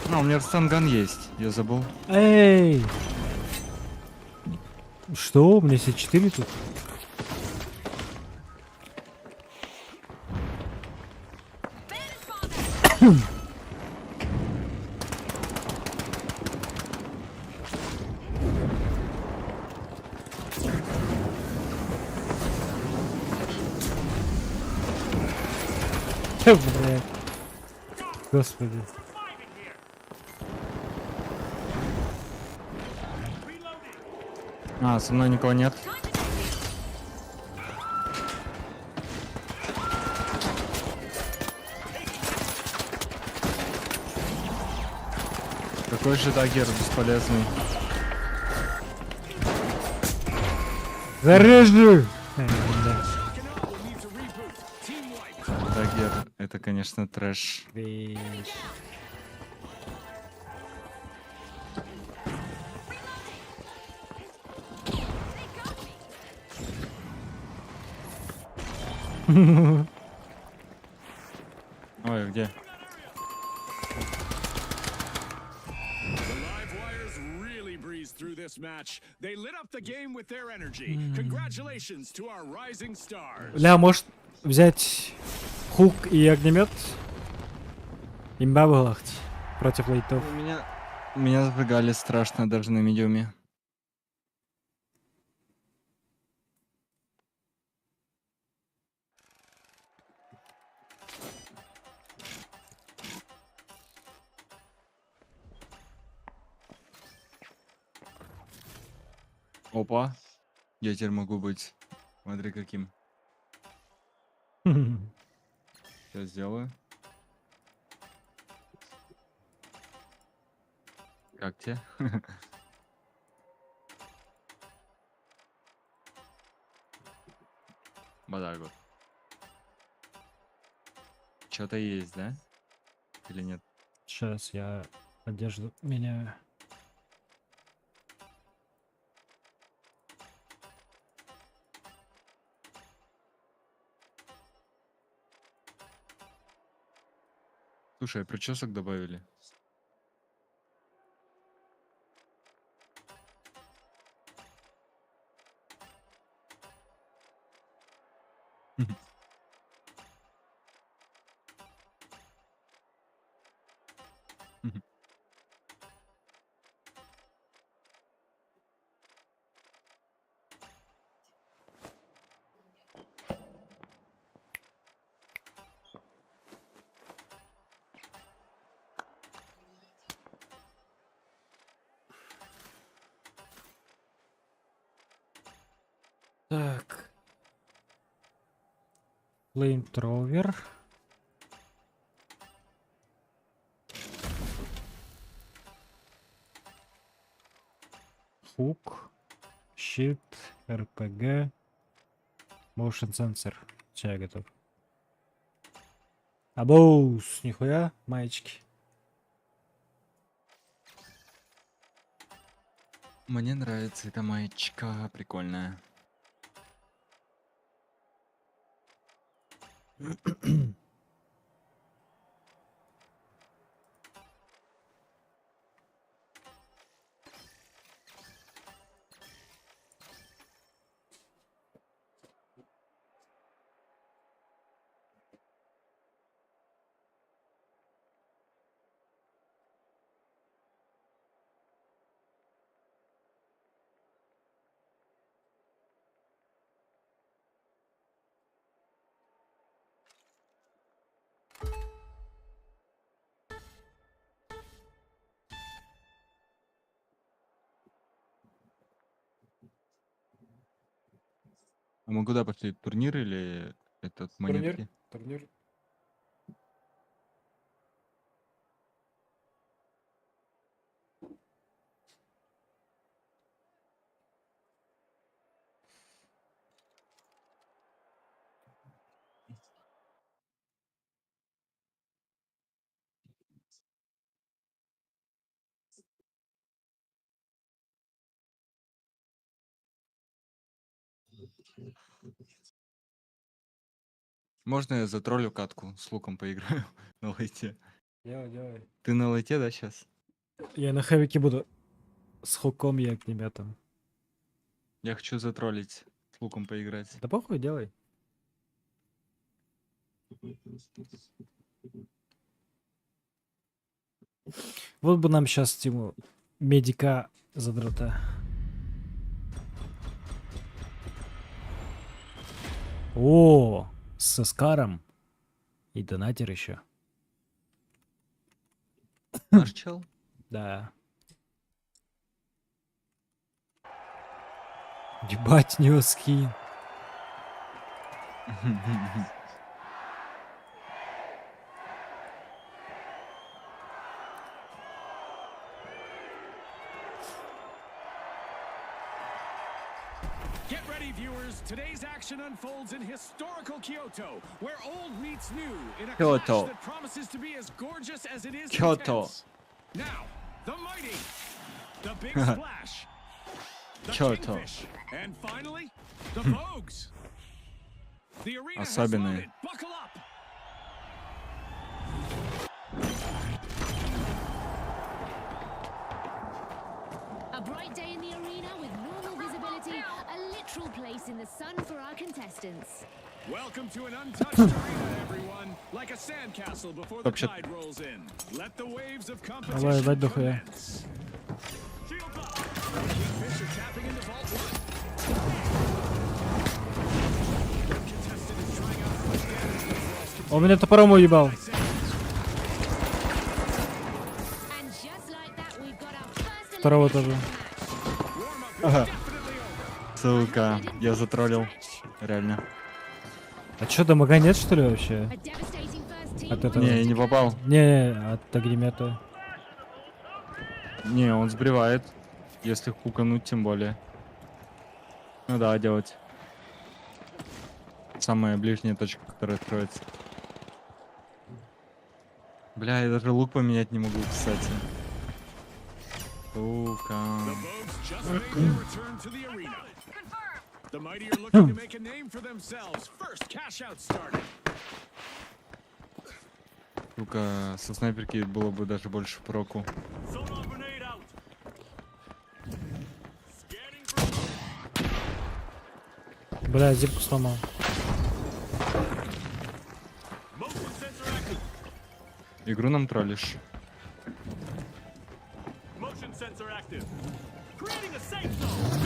у меня станган есть, я забыл. Эй! Что? У меня все 4 тут? Блядь. Господи. А, со мной никого нет. Какой же дагер бесполезный. Зарежу! Да. Shock and awe will need to reboot. Team wiped. Дагер, это, конечно, трэш. Вещь. Ой, где? The live wires really breezed through this match. They lit up the game with their energy. Congratulations to our rising stars. Бля, может взять хук и огнемет? Имба вылахть против лейтов. Меня запрягали страшно даже на медиуме. Опа. Я теперь могу быть. Смотри каким. Сейчас сделаю. Как тебе? Вот так вот. Что-то есть, да? Или нет? Сейчас я одежду меняю. Слушай, а причесок добавили. Так. Флеймтровер. Хук. Щит. РПГ. Motion сенсор. Все, я готов. Абоус. Нихуя. Маечки. Мне нравится эта маечка, прикольная. А мы куда пошли? Турнир или этот монетки? Турнир. Можно я затроллю катку с луком поиграю на лайте? Делай, делай. Ты на лайте, да, сейчас? Я на хэвике буду с хуком, я к ребятам. Я хочу затроллить, с луком поиграть. Да похуй, делай. Вот бы нам сейчас тему медика задрота. О, с Искаром. И донатер еще. Наш чел? Да. Ебать, у него скин. Get ready, viewers. Today's action unfolds in historical Kyoto, where old meets new in a Kyoto. clash that promises to be as gorgeous as it is Kyoto. intense. Now, the mighty, the big splash, the Kyoto. kingfish, and finally, the Vogues. The arena has Особенные. loaded. Buckle up. A bright day in the arena with normal visibility, a literal place in the sun for our contestants. Welcome to an untouched arena, everyone. Like a sandcastle before the Вообще- tide rolls in. Let the waves of Давай, competition ебать дохуя. commence. Shields up. Kingfish are tapping into vault one. Contestant is trying out as much damage as possible. Он меня топором уебал. And just like that, we've got our first Второго elimination тоже. match. Warm-up is Ага. definitely over. Сука, я затроллил. Реально. А чё, дамага нет, что ли, вообще? A devastating first team От этого. Не, я не попал. Не, от огнемета. Не, он сбривает. Если хукануть, тем более. Ну да, делать. Самая ближняя точка, которая откроется. Бля, я даже лук поменять не могу, кстати. Сука. The Vogues just made their return to the arena. The mighty are looking to make a name for themselves. First cash out started. Сука, со снайперки было бы даже больше проку. Sonar grenade out. Бля, зипку сломал. Motion sensor active. Игру нам троллишь. Motion sensor active. Creating a safe zone.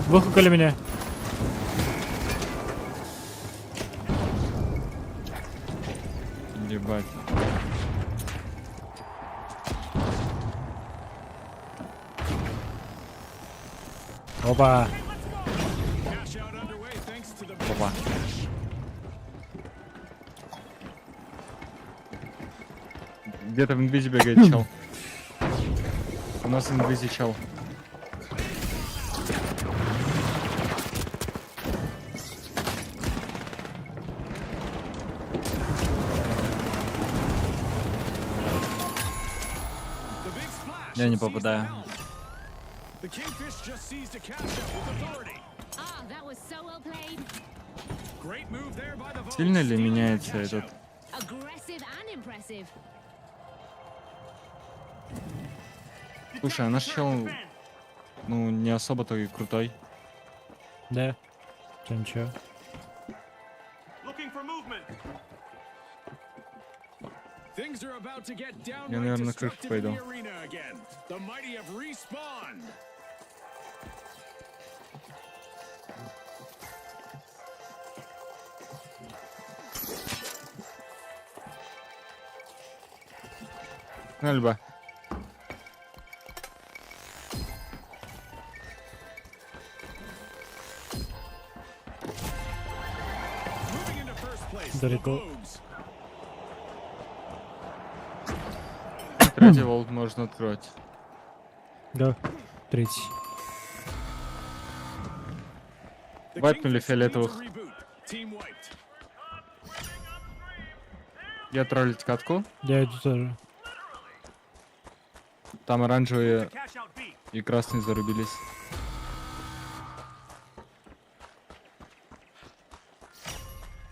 Выхукали меня. Ебать. Опа. Cash out underway thanks to the Опа. Где-то в инвизе бегает чел. У нас в инвизе чел. The big splash. Я не seized the попадаю. helm. The Kingfish just seized a cash out with authority. Ah, that was so well played. Great move there by the Vogues. Сильно ли stealing that меняется cash этот? out. Aggressive and impressive. Слушай, а наш чел, ну, не особо-то и крутой. Да. Чё, ничего. Looking for movement. Things are about to get downright Я, наверное, на крышу destructive in пойду. the arena again. The mighty have respawned. Альба. Moving into first place. The Далеко. Vogues. Третий волк можно открыть. Да. Третий. The Вайпнули Kingfish need to фиолетовых. reboot. Team wiped. Я троллить катку. Я иду тоже. Там оранжевые Cash out B. И красные зарубились.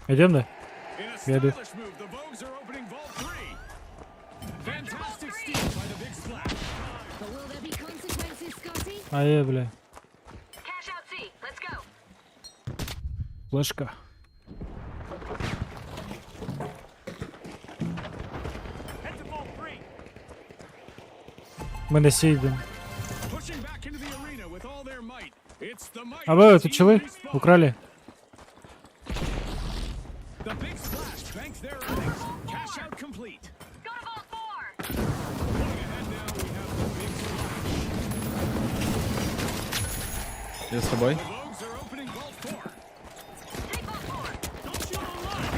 Идем, да? In a Yeah, dude. stylish move, the Vogues are opening Vault 3. Fantastic steal by the Big Splash. But will there be consequences, Scotty? Бля. Флешка. Мы на сей идем. Pushing back into the arena with all their might. It's the might. А вы, of это Team челы? Respawn. Украли? The Big Splash banks their earnings. Cash out complete. Looking ahead now, we have the Big Splash. Я с тобой. The Vogues are opening Vault 4. Don't shoot on line.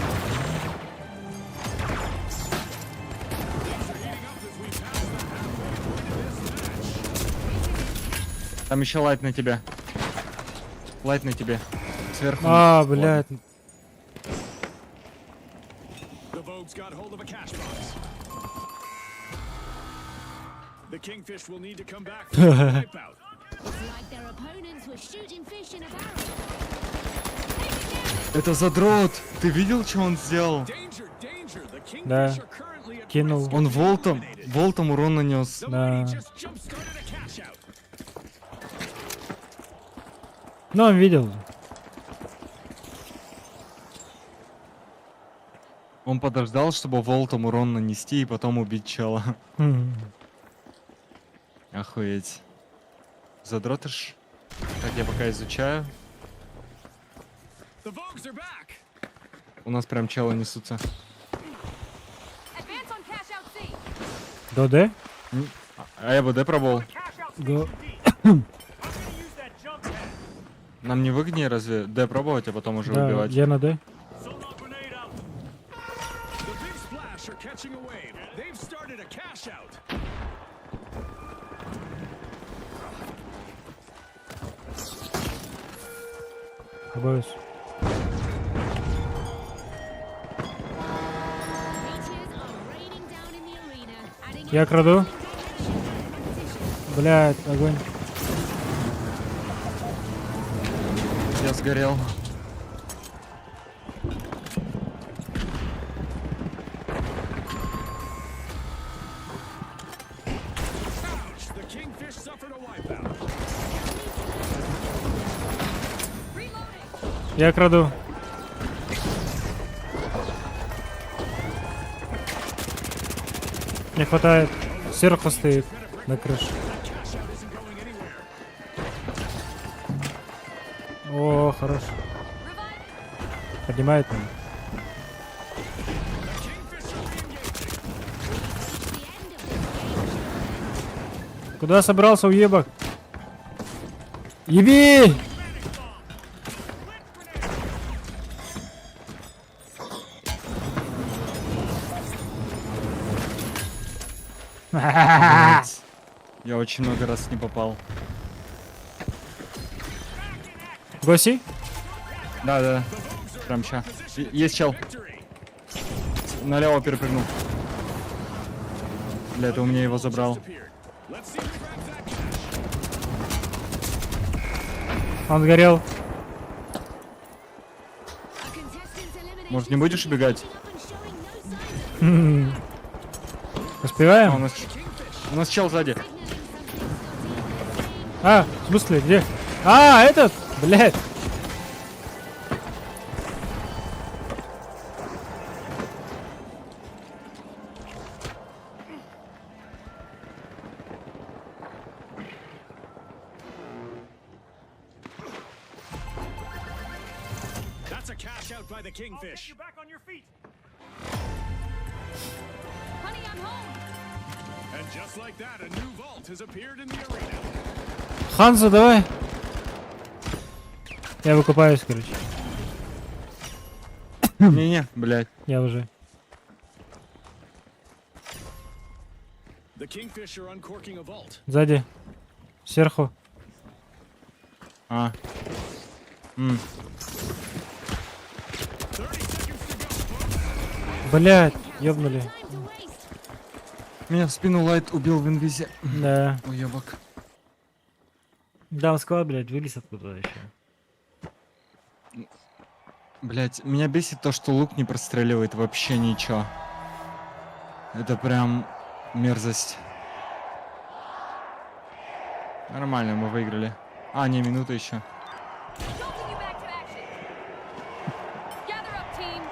Things are heating up as we pass the halfway point of this match. Там еще лайт на тебя. Лайт на тебе. Сверху. А, блядь. The Vogues got hold of a cash box. The Kingfish will need to come back for the wipeout. It's like their opponents were shooting fish in a barrel. Это задрот. Ты видел, что он сделал? Danger, danger. The Kingfish Да. are currently at Кинул. risk. Он волтом урон нанес. The Да. Mighty just jump-started a cash out. Ну, он видел. Он подождал, чтобы волтом урон нанести и потом убить чела. Хм. Охуеть. Задротыш. Так, я пока изучаю. The Vogues are back. У нас прям челы несутся. До Д? А я бы Д пробовал. Го. Нам не выгоднее разве Д пробовать, а потом уже Да, убивать? я на Д. The Big Splash are catching a wave. They've started a cash out. Боюсь. Meteors are raining down in the arena, adding Я краду. Блядь, огонь. Я сгорел. Ouch! The Kingfish suffered a wipeout. Я краду. Не хватает. Сверху стоит. На крыше. Cash out isn't going anywhere. О, хорош. Поднимает меня. The Kingfish are re-engaging. the end of this Куда собрался, уебок? Еби! Блядь. Я очень много раз не попал. Госи? Да. Прям ща. Есть чел. Victory. Налево перепрыгнул. Бля, это у меня его забрал. Disappeared. Let's see who grabs that cash. Он сгорел. A contestant eliminated Может, не будешь убегать? up and showing no signs of А, Успеваем? у нас чел сзади. signaling something. А, в смысле, где? А, этот? Блядь. That's a cash out by the Kingfish. Honey, I'm home. And just like that, a new vault has appeared in the arena. Ханза, давай. Я выкупаюсь, короче. Не-не, блядь. Я уже. The Kingfish are uncorking a vault. Сзади. Сверху. А. 30 seconds to go, folks. Блядь, ёбнули. Time to waste. Меня в спину лайт убил в инвизе. Да. Уебок. Да, склад, блядь, вылез откуда еще. Блять, меня бесит то, что лук не простреливает вообще ничего. Это прям мерзость. Нормально, мы выиграли. А, не, минута еще. Jolting you back to action. Gather up, team.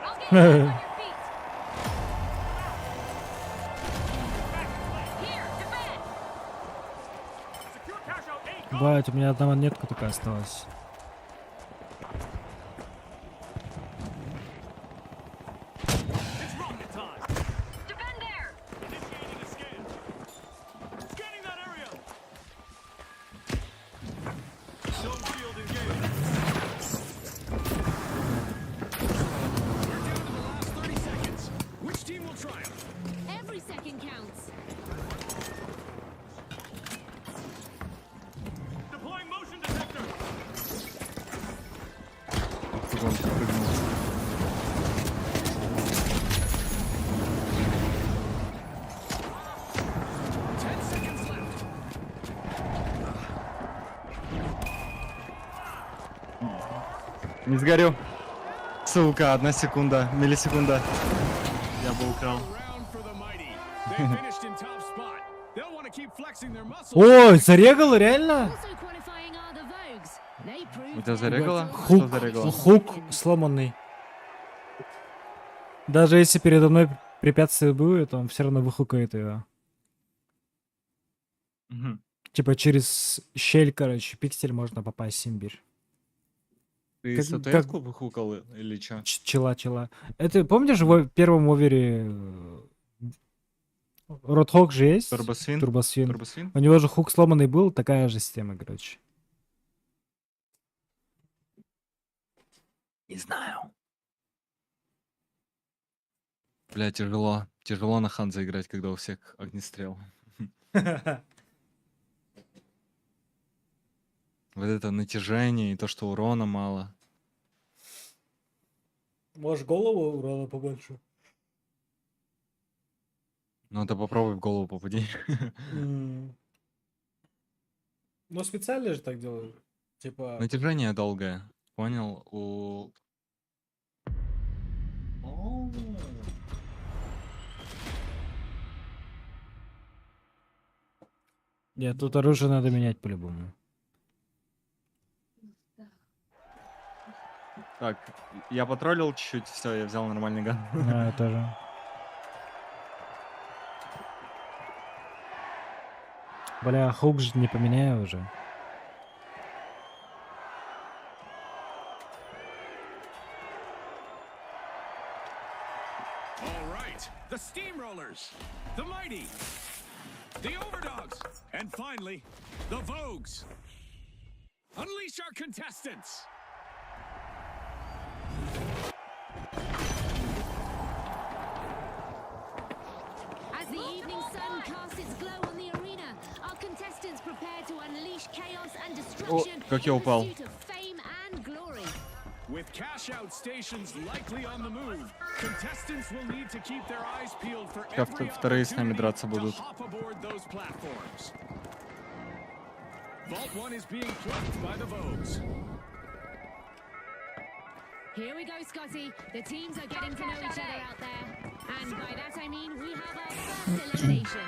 I'll get you back on your feet. Here, defend. Secure cash out 8. Бать, у меня одна монетка такая осталась. It's rocket time. Defend there. Initiating a scan. Scanning that area. No shield engaged. We're down to the last 30 seconds. Which team will triumph? Every second counts. Deploying motion detector. Откуда он прыгнул? 10 seconds left. Не сгорю. Сука, 1 секунда, миллисекунда. Я бы украл. Round for the mighty. They finished in top spot. They'll want to keep flexing their muscles. Ой, зарегал, реально? Also qualifying are the Vogues. They proved У тебя their зарегало? mettle. Хук, Что зарегало? хук сломанный. Даже если передо мной препятствие будет, он все равно выхукает ее. Мгм. Типа через щель, короче, пиксель можно попасть в Симбирь. Ты Как- статуэтку выхукал или чё? Чела. Это помнишь в первом овере Ротхок же есть? Турбосвин? Турбосвин. Турбосвин? У него же хук сломанный был, такая же система, короче. Не знаю. Бля, тяжело. Тяжело на Ханзе играть, когда у всех огнестрел. Вот это натяжение и то, что урона мало. Можешь голову урона побольше? Ну, это попробуй в голову попади. Ну, специально же так делают. Типа... Натяжение долгое. Понял? У... Нет, тут оружие надо менять по-любому. Так, я потроллил чуть-чуть, все, я взял нормальный ган. А, я тоже. Бля, хук же не поменяю уже. All right, the Steamrollers, the Mighty, the Overdogs, and finally, the Vogues. Unleash our contestants. As the evening sun casts its glow on the arena, our contestants prepare to unleash chaos and destruction как я in упал. pursuit of fame and glory. With cash-out stations likely on the move, contestants will need to keep their eyes peeled for Сейчас every вторые с нами opportunity драться to будут. hop aboard those platforms. Vault 1 is being flanked by the Vogues. Here we go, Scotty. The teams are getting to know each other out there. And by that I mean we have our first elimination.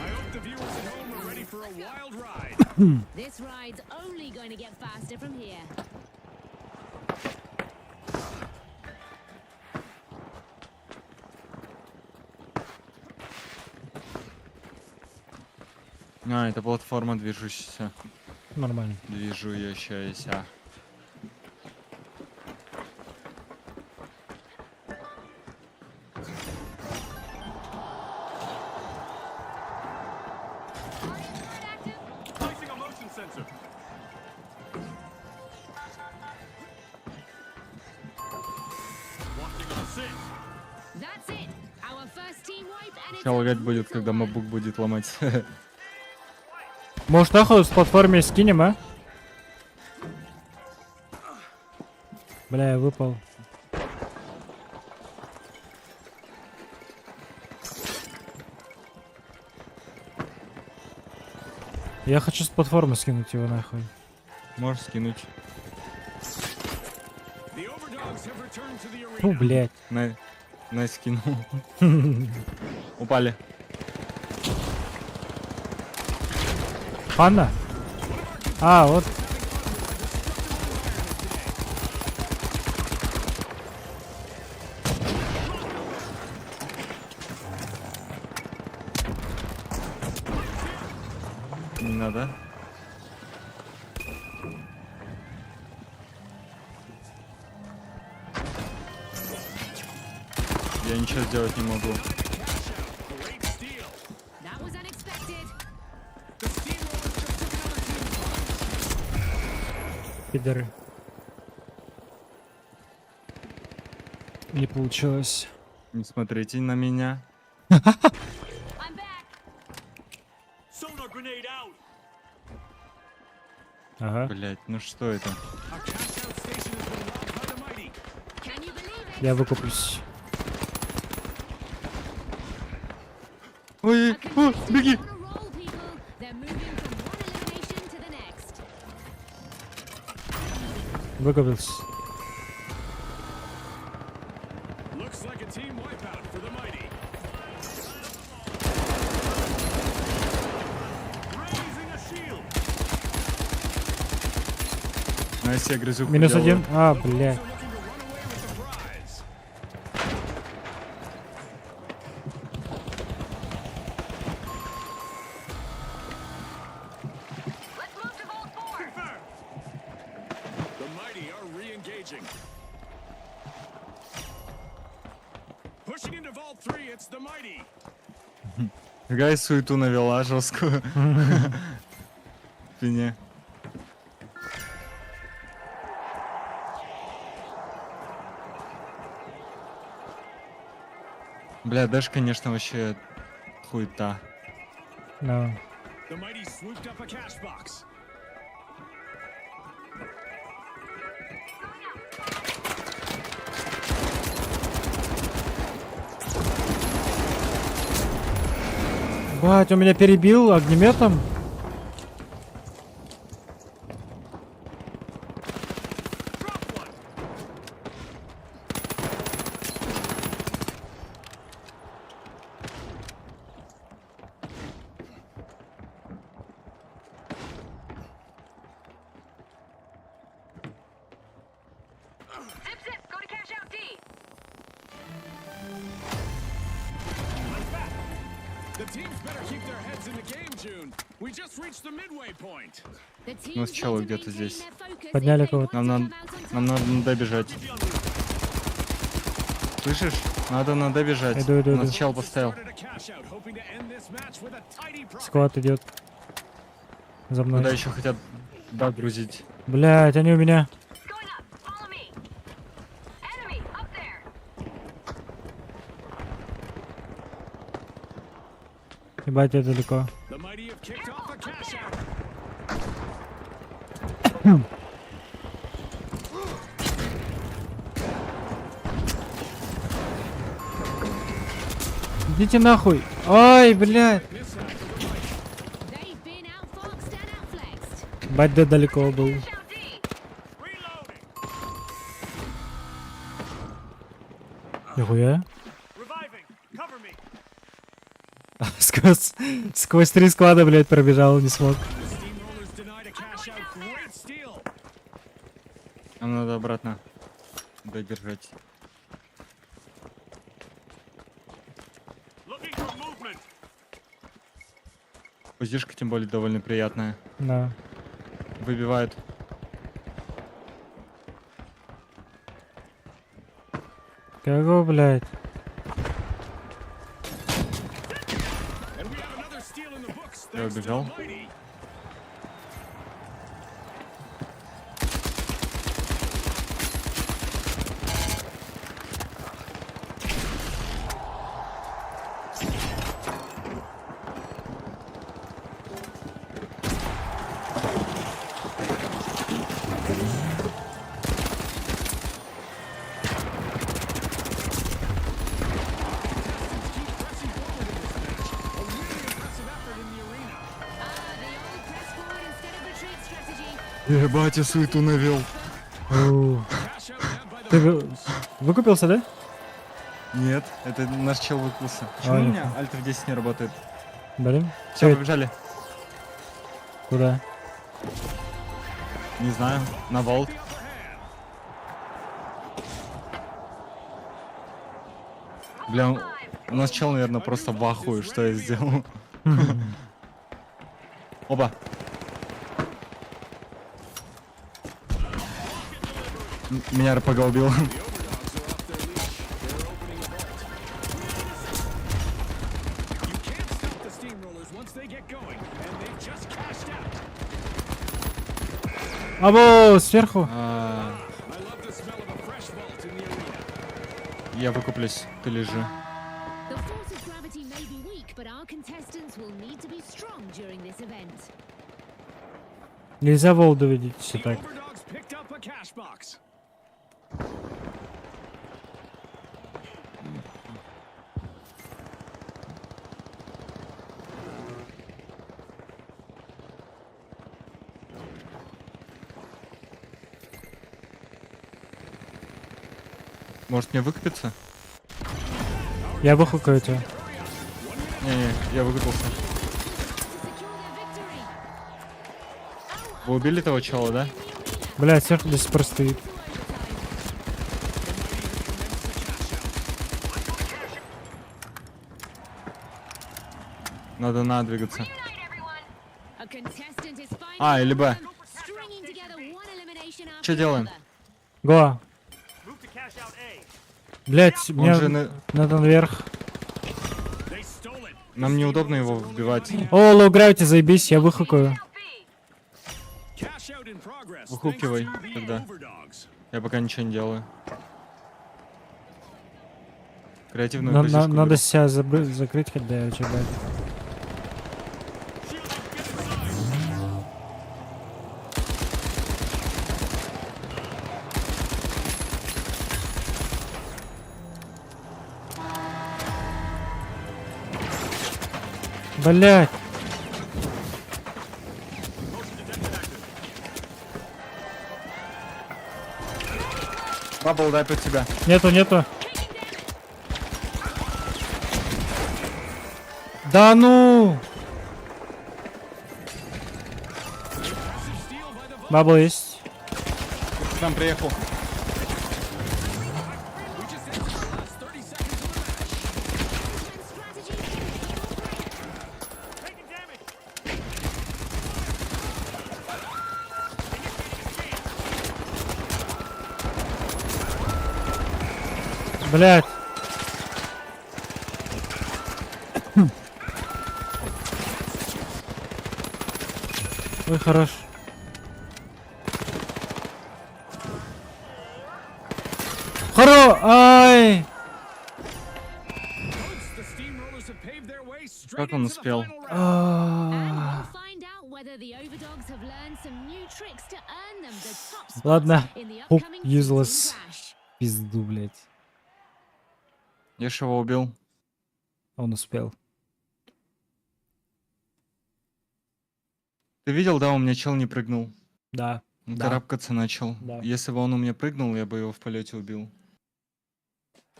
I hope the viewers at home are ready for a wild ride. This ride's only going to get faster from here. А, это платформа движущаяся. Нормально. Движущаяся. Placing a motion sensor. Watching on sit. That's it. Our first team wipe and it's Сейчас a лагать будет, brutal когда one. мобук будет ломать. Может, нахуй с платформе скинем, а? Бля, я выпал. Я хочу с платформы скинуть его нахуй. Можешь скинуть. The Overdogs have returned to the Фу, arena. блядь. На скинул. Упали. Ханна? А, вот. Не надо. Я ничего сделать не могу. Great steal. That was unexpected. The Steamrollers just took another team. Пидоры. Не получилось. Не смотрите на меня. I'm back. Sonar grenade out. Ага. Блять, ну что это? A cash-out station has been robbed by the mighty. Can you believe it? Я выкуплюсь. Ой, A о, contestant беги! on a roll, people. They're moving from one elimination to the next. Выкупился. Looks like a team wipeout for the mighty. Raising a shield. Настя, я грызуху Минус делаю. один. А, The бля. Wolves are looking to run away with the prize. Let's move to Vault 4. The mighty are re-engaging. Pushing into Vault 3, it's the mighty. Гай суету навела жесткую. Спине. Бля, Дэш, конечно, вообще хуета. Да. The mighty swooped up a cash box. Бать, он меня перебил огнеметом. Drop one. Zip, zip. Go to cash out D. The teams better keep their heads in the game, June. We just reached the midway point. The У нас teams челы need to где-то maintain здесь. their focus Подняли if they кого-то. want to Нам come out on Нам top. надо на Д бежать. Слышишь? Надо на Д бежать. Иду, иду, У нас иду. чел поставил. Started a cash out, hoping to end this match with a tidy profit. Сквад идет. За Куда мной. еще хотят догрузить? Блять, они у меня. It's going up. Follow me. Enemy up there. Ебать, я далеко. The mighty have kicked off a cash out. Идите нахуй. Ой, блядь. They've been outfoxed and outflexed. Бать, да далеко был. Cash out D. Reloading. Нихуя. Reviving. Cover me. Сквозь 3 склада, блядь, пробежал, не смог. The Steamrollers denied a cash out. Great steal. Нам надо обратно добежать. Looking for movement. Пуздишка тем более довольно приятная. Да. Выбивают. Кого, блядь? And we have another steal in the books. Я Thanks to the убежал. mighty. Keep pressing forward in this match. A really impressive effort in the arena. The Ебать, я суету навел. Оу. Cash out now by the Ты Blues. выкупился, да? Нет, это наш чел выкупился. А, Почему у меня нихуя. Alt F10 не работает? Блин. Все, Чё, побежали. куда? Не знаю, на Волт. The upper hand. Бля, у нас чел, наверное, просто в ахуе, что я сделал. Оба. Меня РПГ убил. You can't stop the Steamrollers once they get going, and they've just cashed out. Або, сверху. I love the smell of a fresh vault in the arena. Я выкуплюсь, ты лежи. The force of gravity may be weak, but our contestants will need to be strong during this event. Нельзя вол доводить все The так. Overdogs picked up a cash box. Может мне выкупиться? Я выхукаю тебя. Не-не, я выкупился. To secure their victory. Вы убили того чела, да? Бля, сверху до сих пор стоит. Надо двигаться. A contestant is finding А, или Б. stringing together one elimination after Чё делаем? another. Го. Блять, Он мне же надо наверх. They stole it. Нам неудобно его вбивать. О, лоу гравити, заебись, я выхукаю. Cash out in progress. Выхукивай thanks to the тогда. Overdogs. Я пока ничего не делаю. Креативную позицию Надо беру. себя закрыть, когда я тебя. Блять. Бабл, дай под тебя. Нету. Да ну! Бабл есть. К нам приехал. Блять. Ой, хорош. Ай! The Steamrollers have paved their way straight Как он into the успел? final round. А. And we'll find out whether the Overdogs have learned some new tricks to earn them the top spot Ладно. in the Хук upcoming useless. season clash. Пизду, блять. Я ж его убил. Он успел. Ты видел, да, у меня чел не прыгнул. Да. Он Да. карабкаться начал. Да. Если бы он у меня прыгнул, я бы его в полете убил.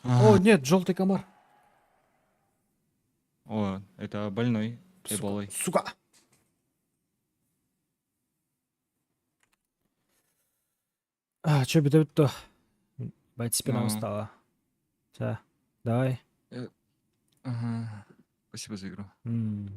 О, нет, желтый комар. О, это больной эболой. Сука. А, чё, беда-то? Бать, спина Ну. устала. Всё, давай. Ага. Спасибо за игру. М.